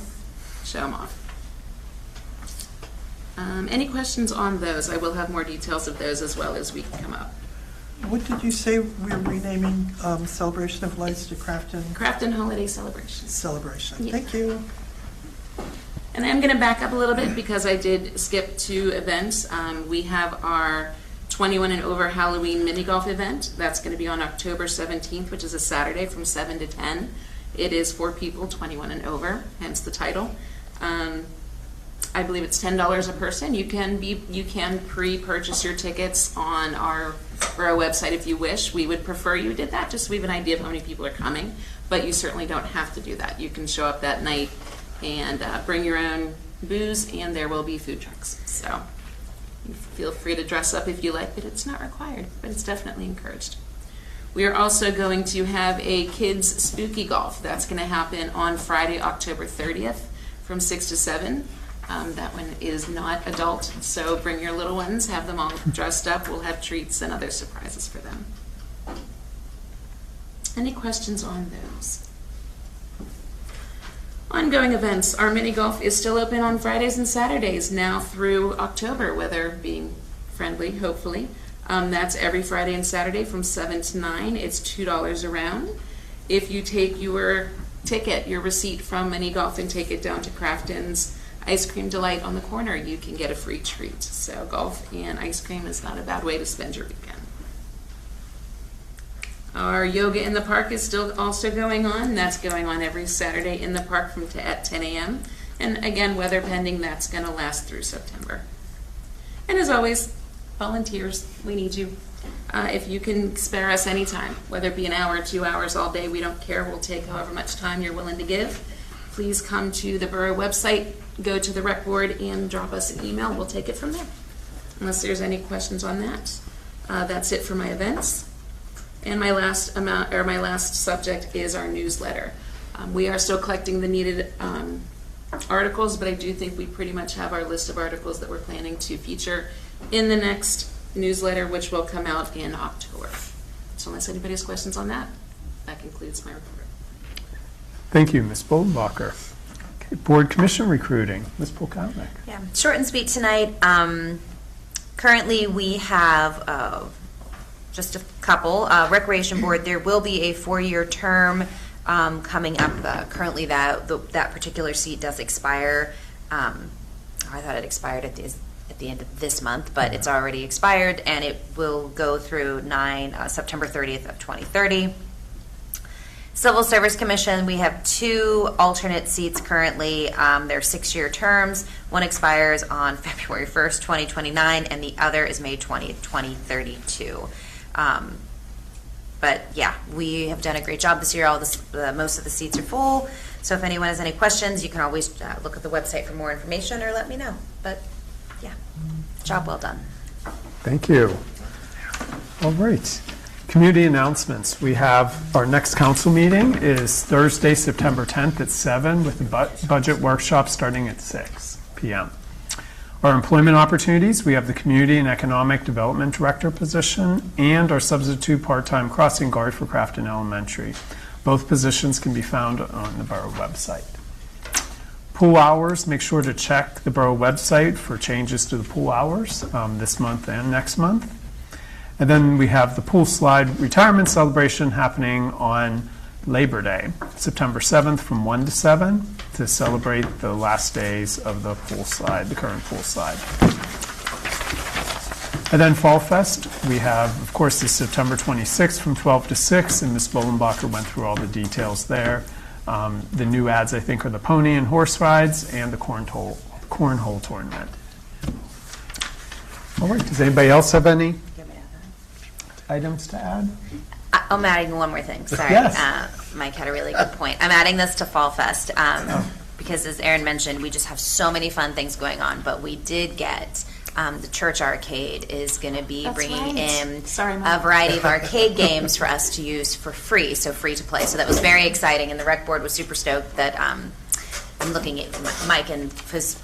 Show them off. Any questions on those? I will have more details of those as well as we come up. What did you say we're renaming Celebration of Lights to Crafton? Crafton Holiday Celebration. Celebration. Yeah. Thank you. And I'm going to back up a little bit because I did skip 2 events. We have our 21 and over Halloween mini golf event. That's going to be on October 17th, which is a Saturday from 7 to 10. It is for people 21 and over, hence the title. I believe it's $10 a person. You can pre-purchase your tickets on our Borough website if you wish. We would prefer you did that, just so we have an idea of how many people are coming. But you certainly don't have to do that. You can show up that night and bring your own booze, and there will be food trucks. So Feel free to dress up if you like, but it's not required, but it's definitely encouraged. We are also going to have a kids spooky golf. That's going to happen on Friday, October 30th from 6 to 7. That one is not adult, so bring your little ones, have them all dressed up. We'll have treats and other surprises for them. Any questions on those? Ongoing events. Our mini golf is still open on Fridays and Saturdays now through October, weather being friendly, hopefully. That's every Friday and Saturday from 7 to 9. It's $2 a round. If you take your ticket, your receipt from mini golf, and take it down to Crafton's Ice Cream Delight on the corner, you can get a free treat. So golf and ice cream is not a bad way to spend your weekend. Our yoga in the park is still also going on. That's going on every Saturday in the park at 10 a.m. And again, weather pending, that's going to last through September. And as always, volunteers, we need you. If you can spare us any time, whether it be an hour, 2 hours, all day, we don't care. We'll take however much time you're willing to give. Please come to the Borough website, go to the rec board, and drop us an email. We'll take it from there. Unless there's any questions on that. That's it for my events. And my last subject is our newsletter. We are still collecting the needed articles, but I do think we pretty much have our list of articles that we're planning to feature in the next newsletter, which will come out in October. So unless anybody has questions on that, that concludes my report. Thank you, Ms. Bodenbacher. Okay, Board Commission recruiting, Ms. Polkownik. Yeah, short and sweet tonight. Currently, we have just a couple. Recreation Board, there will be a 4-year term coming up. Currently, that particular seat does expire. I thought it expired at the end of this month, but it's already expired, and it will go through September 30th of 2030. Civil Service Commission, we have 2 alternate seats currently. They're 6-year terms. One expires on February 1st, 2029, and the other is May 20th, 2032. But yeah, we have done a great job this year. Most of the seats are full. So if anyone has any questions, you can always look at the website for more information or let me know. But yeah, job well done. Thank you. All right. Community announcements. We have our next council meeting is Thursday, September 10th at 7 with the budget workshop starting at 6 p.m. Our employment opportunities, we have the Community and Economic Development Director position and our substitute part-time crossing guard for Crafton Elementary. Both positions can be found on the Borough website. Pool hours, make sure to check the Borough website for changes to the pool hours this month and next month. And then we have the pool slide retirement celebration happening on Labor Day, September 7th from 1 to 7 to celebrate the last days of the pool slide, the current pool slide. And then Fall Fest, we have, of course, this September 26th from 12 to 6, and Ms. Bolenbacher went through all the details there. The new ads, I think, are the pony and horse rides and the cornhole tournament. All right, does anybody else have any items to add? I'm adding one more thing. Sorry. Yes. Mike had a really good point. I'm adding this to Fall Fest because, as Aaron mentioned, we just have so many fun things going on. But we did get the church arcade is going to be bringing in a variety of arcade games for us to use for free, so free to play. So that was very exciting, and the rec board was super stoked that I'm looking at Mike and his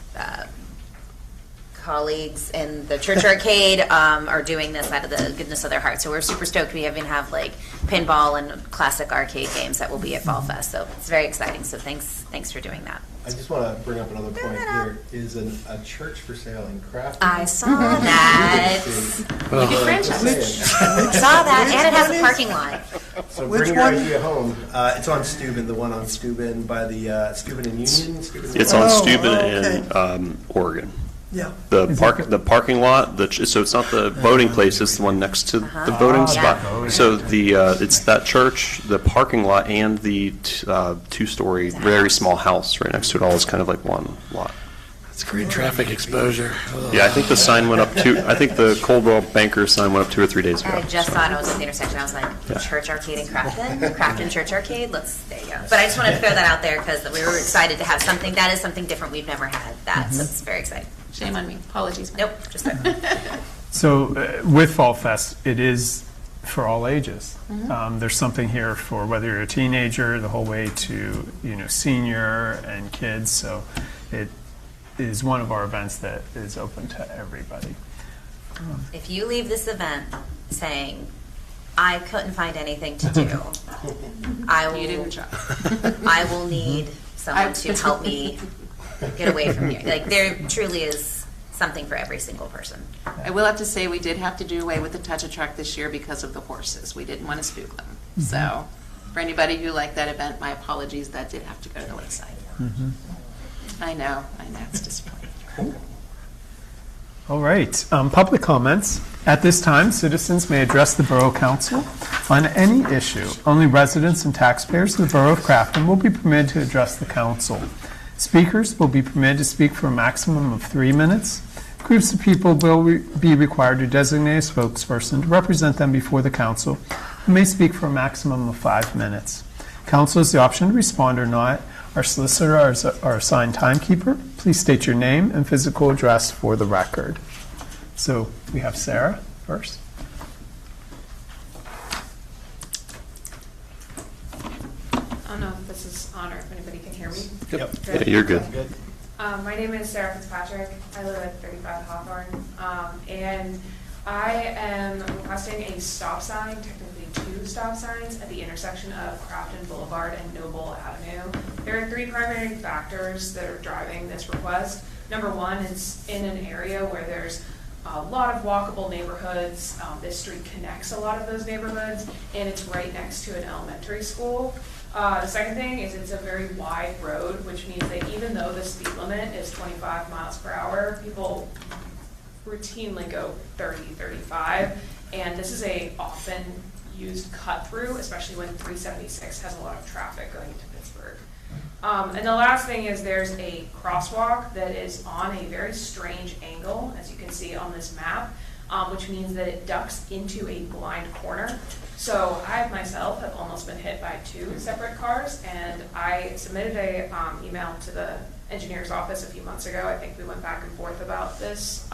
colleagues in the church arcade are doing this out of the goodness of their heart. So we're super stoked. We even have like pinball and classic arcade games that will be at Fall Fest. So it's very exciting. So thanks for doing that. I just want to bring up another point. There is a church for sale in Crafton. I saw that. You could franchise. Saw that, and it has a parking lot. So bring your idea home. It's on Steuben, the one on Steuben by the Steuben and Union. It's on Steuben in Oregon. Yeah. The parking lot, so it's not the voting place, it's the one next to the voting spot. So it's that church, the parking lot, and the 2-story, very small house right next to it all is kind of like one lot. That's great traffic exposure. Yeah, I think the sign went up I think the Coldwell Banker sign went up 2 or 3 days ago. I just saw it. I was at the intersection. I was like, church arcade in Crafton? Crafton Church Arcade? There you go. But I just wanted to throw that out there because we were excited to have something. That is something different. We've never had that, so it's very exciting. Shame on me. Apologies. Mike. Nope, just that. So with Fall Fest, it is for all ages. There's something here for whether you're a teenager, the whole way to, senior and kids. So it is one of our events that is open to everybody. If you leave this event saying, I couldn't find anything to do, You didn't try. I will need someone to help me get away from here. Like, there truly is something for every single person. I will have to say we did have to do away with the touch-a-truck this year because of the horses. We didn't want to spook them. So for anybody who liked that event, my apologies. That did have to go to the wayside. I know. It's disappointing. All right, public comments. At this time, citizens may address the Borough Council on any issue. Only residents and taxpayers of the Borough of Crafton will be permitted to address the council. Speakers will be permitted to speak for a maximum of 3 minutes. Groups of people will be required to designate a spokesperson to represent them before the council, who may speak for a maximum of 5 minutes. Council has the option to respond or not. Our solicitor is our assigned timekeeper. Please state your name and physical address for the record. So we have Sarah first. I don't know if this is on or if anybody can hear me. Yep. Yeah, you're good. My name is Sarah Fitzpatrick. I live at 35 Hawthorne. And I am requesting a stop sign, technically 2 stop signs, at the intersection of Crafton Boulevard and Noble Avenue. There are 3 primary factors that are driving this request. Number 1 is in an area where there's a lot of walkable neighborhoods. This street connects a lot of those neighborhoods, and it's right next to an elementary school. The second thing is it's a very wide road, which means that even though the speed limit is 25 miles per hour, people routinely go 30, 35, and this is a often used cut through, especially when 376 has a lot of traffic going into Pittsburgh. And the last thing is there's a crosswalk that is on a very strange angle, as you can see on this map, which means that it ducks into a blind corner. So I myself have almost been hit by 2 separate cars, and I submitted a email to the engineer's office a few months ago. I think we went back and forth about this.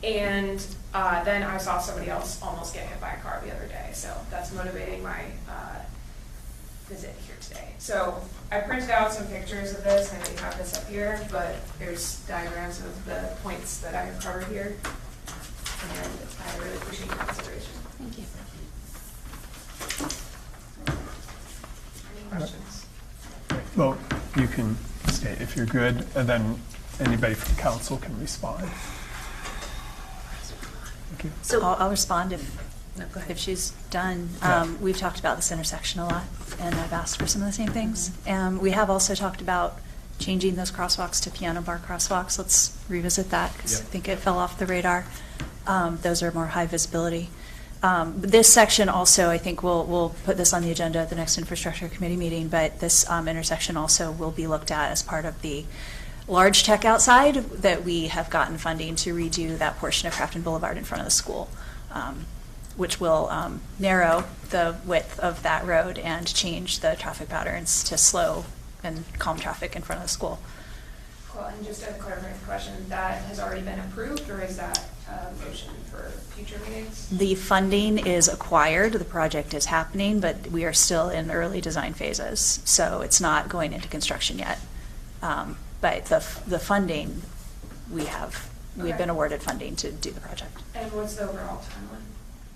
And then I saw somebody else almost get hit by a car the other day. So that's motivating my visit here today. So I printed out some pictures of this. I know you have this up here, but there's diagrams of the points that I have covered here. And I really appreciate your consideration. Thank you. Any questions? Well, you can state if you're good, and then anybody from council can respond. Thank you. So I'll respond if No, go ahead. she's done. Yeah. We've talked about this intersection a lot, and I've asked for some of the same things. We have also talked about changing those crosswalks to piano bar crosswalks. Let's revisit that, because I think it fell off the radar. Those are more high visibility. This section also, I think we'll put this on the agenda at the next infrastructure committee meeting, but this intersection also will be looked at as part of the large tech outside that we have gotten funding to redo that portion of Crafton Boulevard in front of the school, which will narrow the width of that road and change the traffic patterns to slow and calm traffic in front of the school. Cool, and just a clarifying question, that has already been approved, or is that a motion for future meetings? The funding is acquired, the project is happening, but we are still in early design phases, so it's not going into construction yet. But the funding, we've been awarded funding to do the project. And what's the overall timeline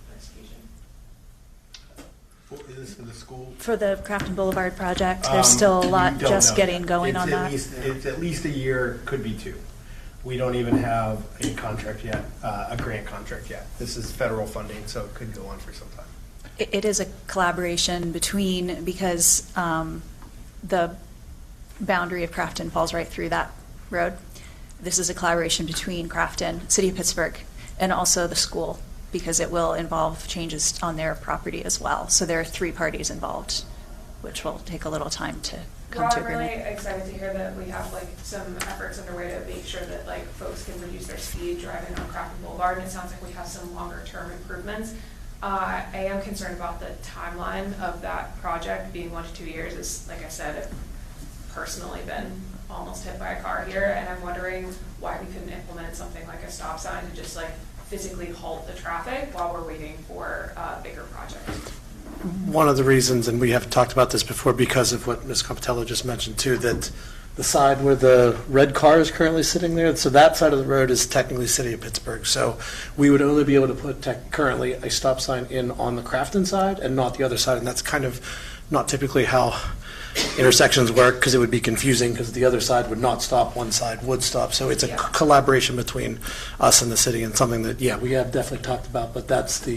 for execution? Is this for the school? For the Crafton Boulevard project, there's still a lot We don't just know getting yet. going on that. It's at least a year, could be 2. We don't even have a contract yet, a grant contract yet. This is federal funding, so it could go on for some time. It is a collaboration between, because the boundary of Crafton falls right through that road. This is a collaboration between Crafton, City of Pittsburgh, and also the school, because it will involve changes on their property as well. So there are 3 parties involved, which will take a little time to come to I'm really agreement. excited to hear that we have some efforts underway to make sure that folks can reduce their speed driving on Crafton Boulevard, and it sounds like we have some longer term improvements. I am concerned about the timeline of that project being 1 to 2 years. Is, like I said, personally been almost hit by a car here, and I'm wondering why we couldn't implement something like a stop sign to just like physically halt the traffic while we're waiting for a bigger project. One of the reasons, and we have talked about this before because of what Ms. Compitello just mentioned too, that the side where the red car is currently sitting there, so that side of the road is technically City of Pittsburgh. So we would only be able to put currently a stop sign in on the Crafton side and not the other side. And that's kind of not typically how intersections work, because it would be confusing because the other side would not stop, one side would stop. So it's a collaboration between us and the city, and something that, we have definitely talked about, but that's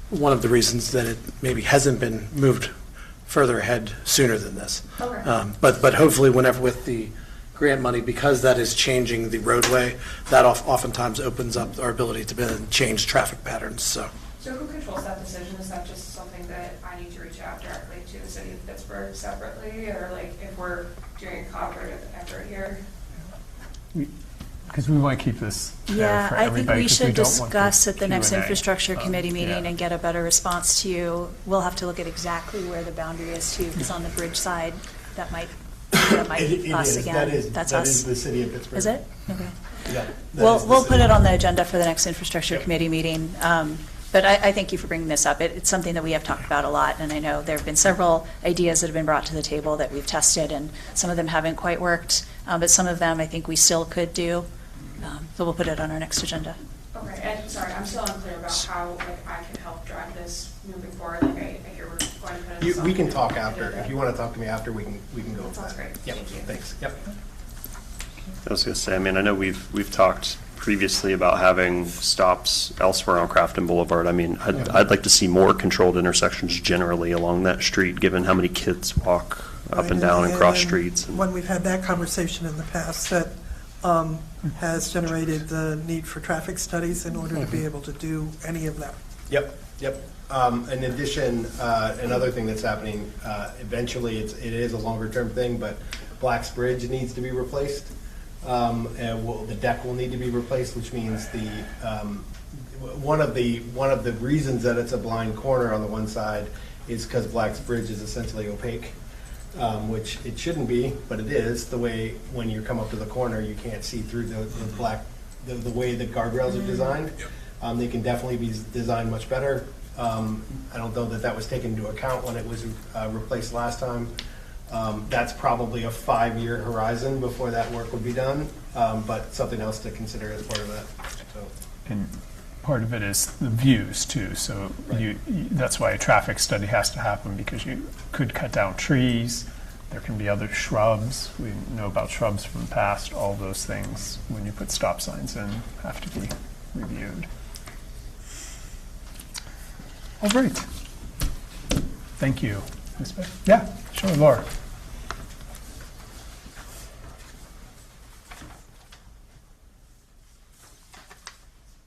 one of the reasons that it maybe hasn't been moved further ahead sooner than this. Okay. But hopefully whenever with the grant money, because that is changing the roadway, that oftentimes opens up our ability to change traffic patterns, so. So who controls that decision? Is that just something that I need to reach out directly to the city of Pittsburgh separately, or like if we're doing a cooperative effort here? Because we want to keep this fair Yeah, for I think everybody, we 'cause should don't want discuss at the next Q&A. infrastructure committee meeting yeah. and get a better response to you. We'll have to look at exactly where the boundary is too, because on the bridge side, that might be us again. That's that us. is the city of Pittsburgh. Is it? Okay. Yeah. We'll put it on the agenda for the next infrastructure committee meeting. But I thank you for bringing this up. It's something that we have talked about a lot, and I know there have been several ideas that have been brought to the table that we've tested, and some of them haven't quite worked, but some of them I think we still could do. So we'll put it on our next agenda. Okay, and sorry, I'm still unclear about how I can help drive this moving forward. Like I hear we're going to put in We can talk after. If you want to talk to me after, we can go with Sounds that. great. Yep. Thank you. Thanks. Yep. I was going to say, I mean, I know we've talked previously about having stops elsewhere on Crafton Boulevard. I mean, I'd like to see more controlled intersections generally along that street, given how many kids walk up and down and cross streets. When we've had that conversation in the past, that has generated the need for traffic studies in order to be able to do any of that. Yep. In addition, another thing that's happening, eventually it is a longer term thing, but Black's Bridge needs to be replaced. And the deck will need to be replaced, which means one of the reasons that it's a blind corner on the one side is because Black's Bridge is essentially opaque, which it shouldn't be, but it is. The way when you come up to the corner, you can't see through the way the guardrails are designed. They can definitely be designed much better. I don't know that was taken into account when it was replaced last time. That's probably a 5-year horizon before that work would be done, but something else to consider as part of that. So. And part of it is the views too, so that's why a traffic study has to happen, because you could cut down trees, there can be other shrubs, we know about shrubs from the past, all those things, when you put stop signs in, have to be reviewed. All right. Thank you. Ms. Beck? Yeah, sure, Laura.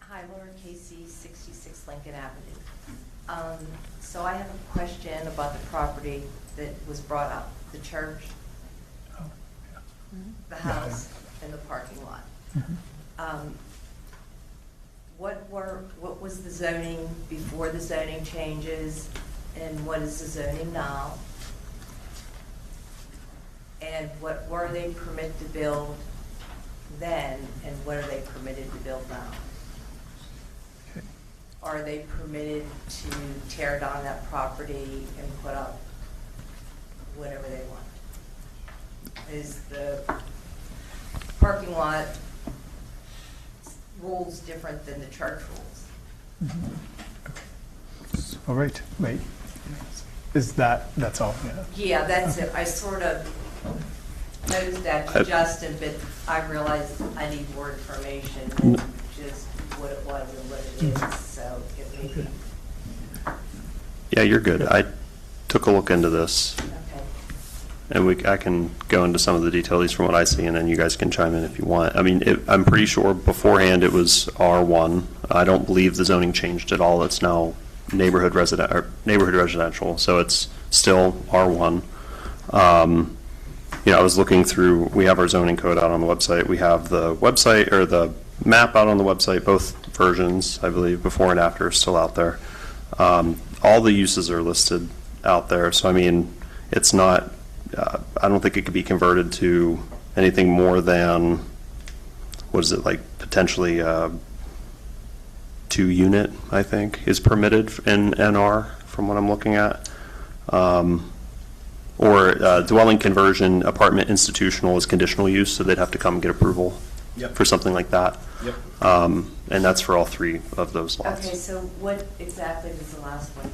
Hi, Laura Casey, 66 Lincoln Avenue. So I have a question about the property that was brought up, the church, the house, and the parking lot. What was the zoning before the zoning changes, and what is the zoning now? And what were they permitted to build then, and what are they permitted to build now? Are they permitted to tear down that property and put up whatever they want? Is the parking lot rules different than the church rules? All right, wait. That's all? Yeah. Yeah, that's it. I sort of noticed that to Justin, but I realized I need more information than just what it was and what it is, so it may be. Yeah, you're good. I took a look into this. And I can go into some of the details from what I see, and then you guys can chime in if you want. I mean, I'm pretty sure beforehand it was R1. I don't believe the zoning changed at all. It's now neighborhood residential, so it's still R1. I was looking through. We have our zoning code out on the website. We have the website or the map out on the website. Both versions, I believe, before and after, are still out there. All the uses are listed out there. So I mean, it's not I don't think it could be converted to anything more than, what is it, like potentially 2-unit, I think, is permitted in NR from what I'm looking at. Or dwelling conversion, apartment institutional is conditional use, so they'd have to come and get approval for something like that. Yep. And that's for all 3 of those lots. Okay, so what exactly does the last one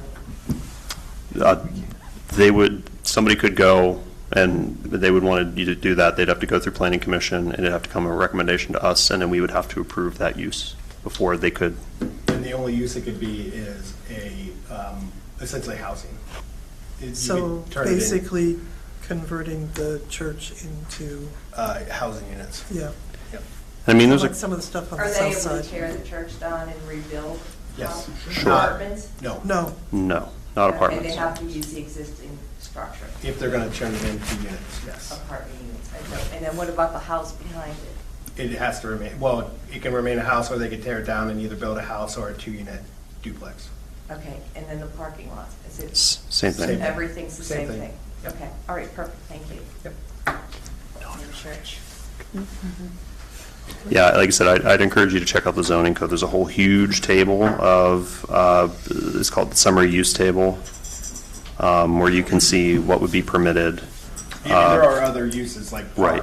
mean? Somebody could go and they would want you to do that. They'd have to go through planning commission and it'd have to come a recommendation to us, and then we would have to approve that use before they could. And the only use it could be is essentially housing. So basically converting the church into. Housing units. Yeah. Yep. I mean, Like some of the stuff on the Are they south able side. to tear the church down and rebuild? Yes. Sure. Apartments? No. No. No, not Okay, apartments. they have to use the existing structure, If they're going to turn it into units, yes. apartment units. Okay. And then what about the house behind it? It has to remain, well, it can remain a house, or they could tear it down and either build a house or a 2-unit duplex. Okay, and then the parking lot, is it? Same thing. Same thing. Everything's the Same same thing. thing? Yep. Okay, all right, perfect, thank you. Yep. Your church. Yeah, like I said, I'd encourage you to check out the zoning code. There's a whole huge table of, it's called the summary use table, where you can see what would be permitted. Yeah, there are other uses like Right.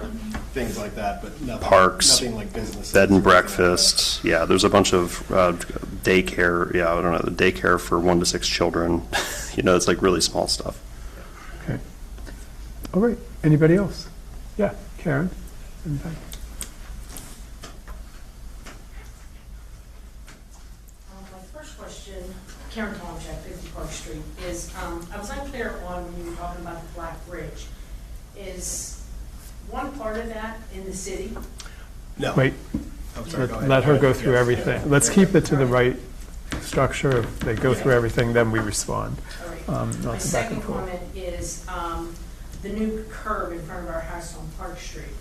things like that, but nothing, Parks, nothing like businesses. bed and or anything like breakfast. Yeah, there's a bunch of daycare. Yeah, I don't know, daycare for 1 to 6 children. It's like really small stuff. Okay. All right. Anybody else? Yeah, Karen. In fact. My first question, Karen Tomczak, 50 Park Street, is I was unclear on when you were talking about the Black Bridge. Is one part of that in the city? No. Wait. I'm sorry, go ahead. Let her go through Yes. everything. Let's keep it to the right structure. If they go through everything, then we respond. All right. Not My the back second and forth. comment is the new curb in front of our house on Park Street.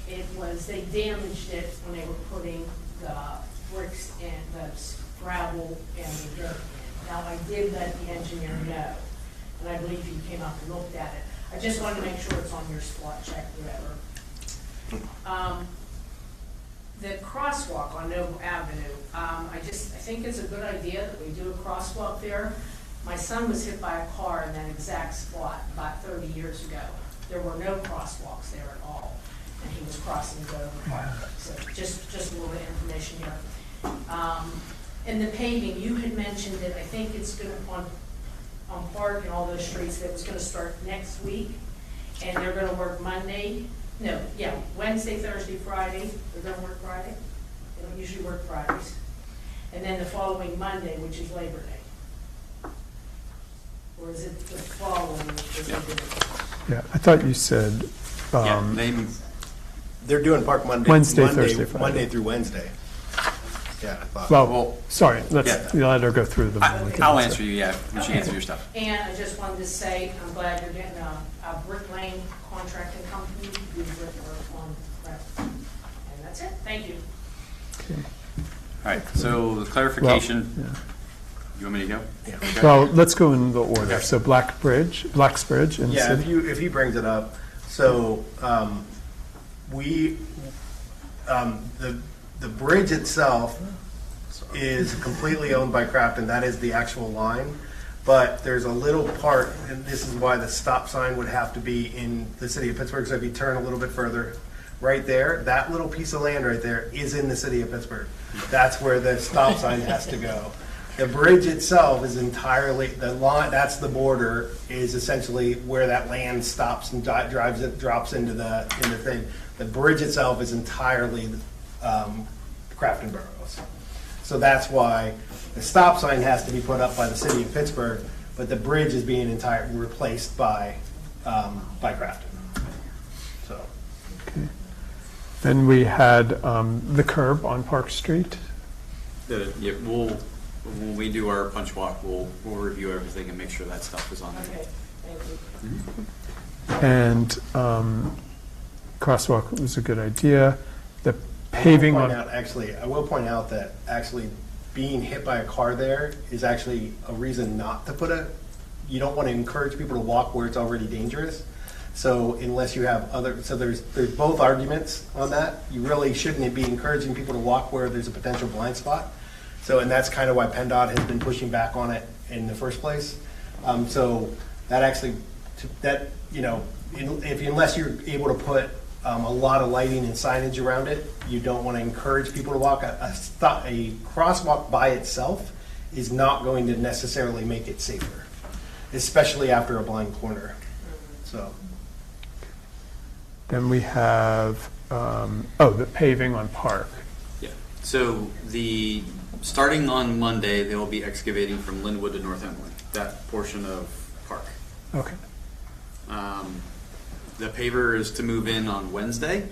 They damaged it when they were putting the bricks and the gravel and the dirt in. Now, I did let the engineer know, and I believe he came up and looked at it. I just wanted to make sure it's on your spot check, whatever. The crosswalk on Noble Avenue, I think it's a good idea that we do a crosswalk there. My son was hit by a car in that exact spot about 30 years ago. There were no crosswalks there at all, and he was crossing to go to the park. So just a little bit of information here. And the paving, you had mentioned that I think it's going to, on Park and all those streets, that it's going to start next week, and they're going to work Wednesday, Thursday, Friday. They're going to work Friday. They don't usually work Fridays. And then the following Monday, which is Labor Day. Or is it the following? Yeah, I thought you said They're doing Park Wednesday, Thursday, Friday. Monday through Wednesday. Yeah, I thought. Well, sorry, let's let her go through them. I'll answer you, yeah, when she answers your stuff. And I just wanted to say, I'm glad you're getting a Brick Lane contracting company to do brickwork on Crafton. And that's it, thank you. Okay. All right, so the clarification, Well, yeah. you want me to go? Yeah. Okay. Well, let's go in the order. Okay. So Blacksbridge in the Yeah, city. if he brings it up, so the bridge itself is completely owned by Crafton. That is the actual line. But there's a little part, and this is why the stop sign would have to be in the city of Pittsburgh. So if you turn a little bbit further, right there, that little piece of land right there is in the city of Pittsburgh. That's where the stop sign has to go. The bridge itself is entirely, the line, that's the border, is essentially where that land stops and drops into the thing. The bridge itself is entirely Crafton Borough's. So that's why the stop sign has to be put up by the city of Pittsburgh, but the bridge is being entirely replaced by Crafton. So. Okay. Then we had the curb on Park Street. When we do our punch walk, we'll review everything and make sure that stuff is on there. Okay, thank you. And crosswalk was a good idea. The paving on. I will point out that actually being hit by a car there is actually a reason not to you don't want to encourage people to walk where it's already dangerous. So unless you have other, so there's both arguments on that. You really shouldn't be encouraging people to walk where there's a potential blind spot. So, and that's kind of why PennDOT has been pushing back on it in the first place. So that actually, unless you're able to put a lot of lighting and signage around it, you don't want to encourage people to walk. A crosswalk by itself is not going to necessarily make it safer, especially after a blind corner. So. Then we have, the paving on Park. Yeah. So starting on Monday, they will be excavating from Linwood to North Emily, that portion of Park. Okay. The paver is to move in on Wednesday.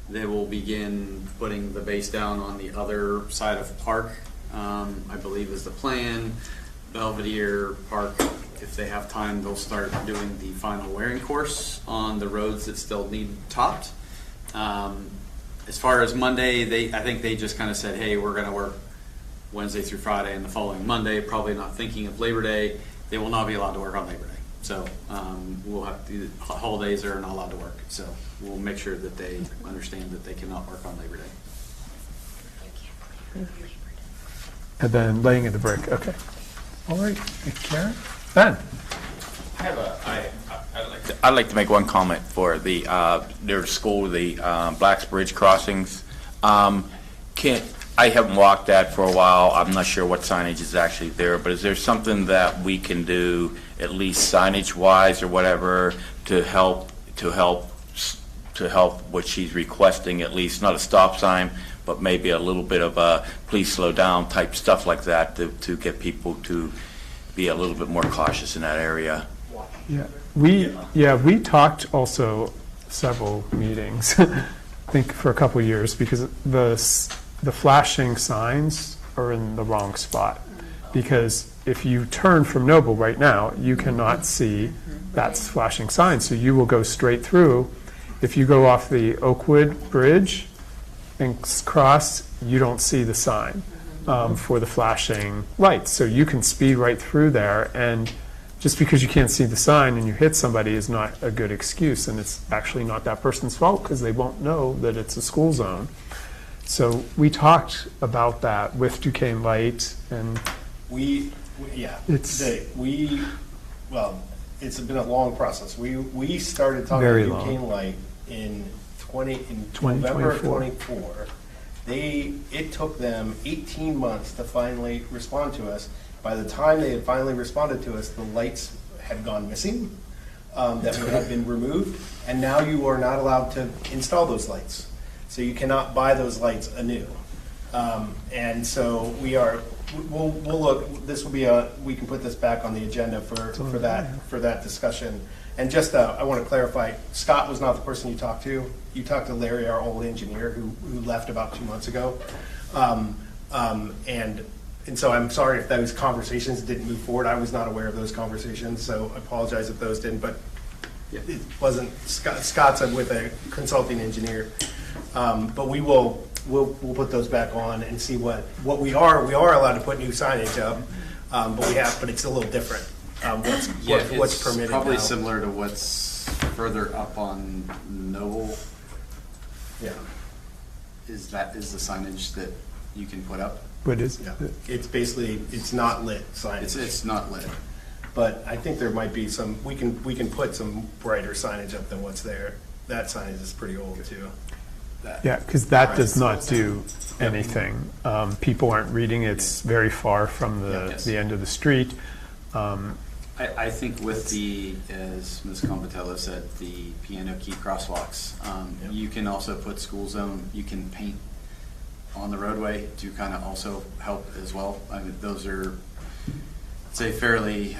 They will begin putting the base down on the other side of Park, I believe is the plan. Belvedere, Park, if they have time, they'll start doing the final wearing course on the roads that still need topped. As far as Monday, I think they just kind of said, hey, we're going to work Wednesday through Friday and the following Monday, probably not thinking of Labor Day. They will not be allowed to work on Labor Day. So we'll have to, holidays are not allowed to work. So we'll make sure that they understand that they cannot work on Labor Day. And then laying of the brick, okay. All right, Karen? Ben? I'd like to make one comment for their school, the Blacks Bridge crossings. I haven't walked that for a while. I'm not sure what signage is actually there, but is there something that we can do, at least signage-wise or whatever, to help what she's requesting, at least not a stop sign, but maybe a little bit of a please slow down type stuff like that to get people to be a little bit more cautious in that area. Yeah, we talked also several meetings, I think for a couple of years, because the flashing signs are in the wrong spot. Because if you turn from Noble right now, you cannot see that flashing sign, so you will go straight through. If you go off the Oakwood Bridge and cross, you don't see the sign for the flashing lights. So you can speed right through there, and just because you can't see the sign and you hit somebody is not a good excuse, and it's actually not that person's fault because they won't know that it's a school zone. So we talked about that with Duquesne Light, and it's been a long process. We started talking to Duquesne Light in November of 24. It took them 18 months to finally respond to us. By the time they had finally responded to us, the lights had gone missing, that had been removed, and now you are not allowed to install those lights. So you cannot buy those lights anew. And so we'll look, this will be we can put this back on the agenda for that discussion. And just, I want to clarify, Scott was not the person you talked to. You talked to Larry, our old engineer, who left about 2 months ago. And so I'm sorry if those conversations didn't move forward. I was not aware of those conversations, so I apologize if those didn't. But it wasn't Scott's with a consulting engineer. But we'll put those back on and see what we are allowed to put new signage up, but it's a little different. What's permitted probably now. Similar to what's further up on Noble. Yeah. Is the signage that you can put up? What is it? Yeah. It's basically, it's not lit signage. It's not lit. But I think there might be some, we can put some brighter signage up than what's there. That signage is pretty old too. Yeah, because that does not do anything. People aren't reading. It's very far from the end of the street. I think with as Ms. Compatello said, the piano key crosswalks, you can also put school zone, you can paint on the roadway to kind of also help as well. I mean, those are, say, fairly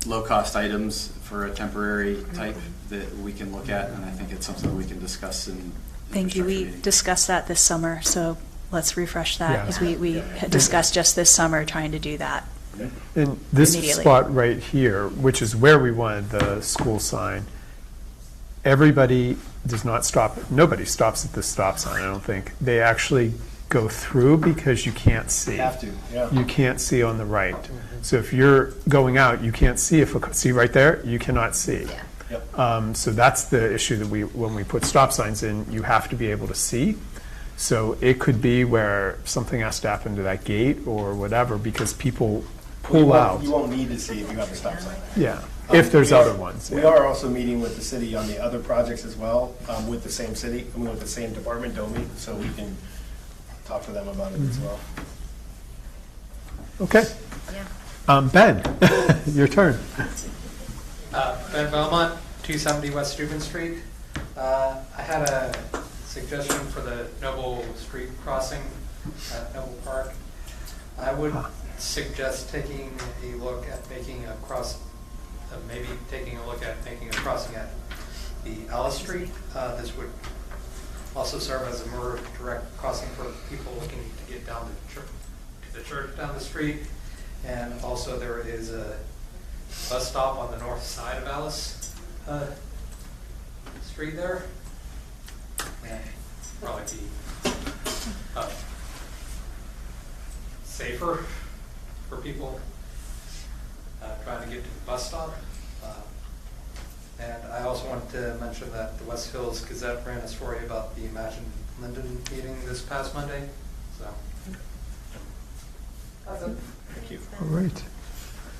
low-cost items for a temporary type that we can look at, and I think it's something we can discuss in Thank you. We discussed that this summer, so let's refresh that, because we had discussed just this summer trying to do that. In this spot right here, which is where we wanted the school sign, everybody does not stop. Nobody stops at the stop sign, I don't think. They actually go through because you can't see. You have to, yeah. You can't see on the right. So if you're going out, you can't see. See right there? You cannot see. Yep. So that's the issue that when we put stop signs in, you have to be able to see. So it could be where something has to happen to that gate or whatever, because people pull out. You won't need to see if you have a stop sign. Yeah, if there's other ones. We yeah. are also meeting with the city on the other projects as well, with the same city, with the same department, DOMI, so we can talk to them about it as well. Okay. Ben, your turn. Ben Belmont, 270 West Steuben Street. I had a suggestion for the Noble Street crossing at Noble Park. I would suggest taking a look at making a crossing at the Alice Street. This would also serve as a more direct crossing for people looking to get down to the church down the street. And also there is a bus stop on the north side of Alice Street there. And probably be safer for people trying to get to the bus stop. And I also wanted to mention that the West Hills Gazette ran a story about the Imagine Linden meeting this past Monday. So that's it. Thank you. All right.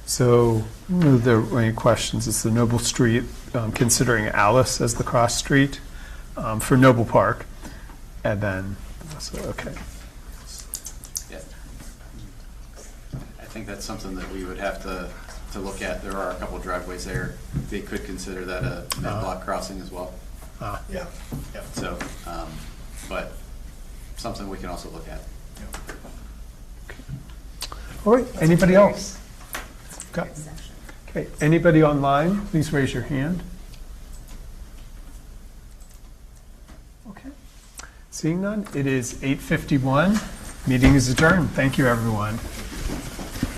So, are there any questions? It's the Noble Street, considering Alice as the cross street for Noble Park, and then, so, okay. Yeah. I think that's something that we would have to look at. There are a couple driveways there. They could consider that a mid-block crossing as well. Yeah. Yeah. So, but something we can also look at. All right, anybody else? Okay, anybody online, please raise your hand. Okay, seeing none, it is 8:51. Meeting is adjourned. Thank you, everyone.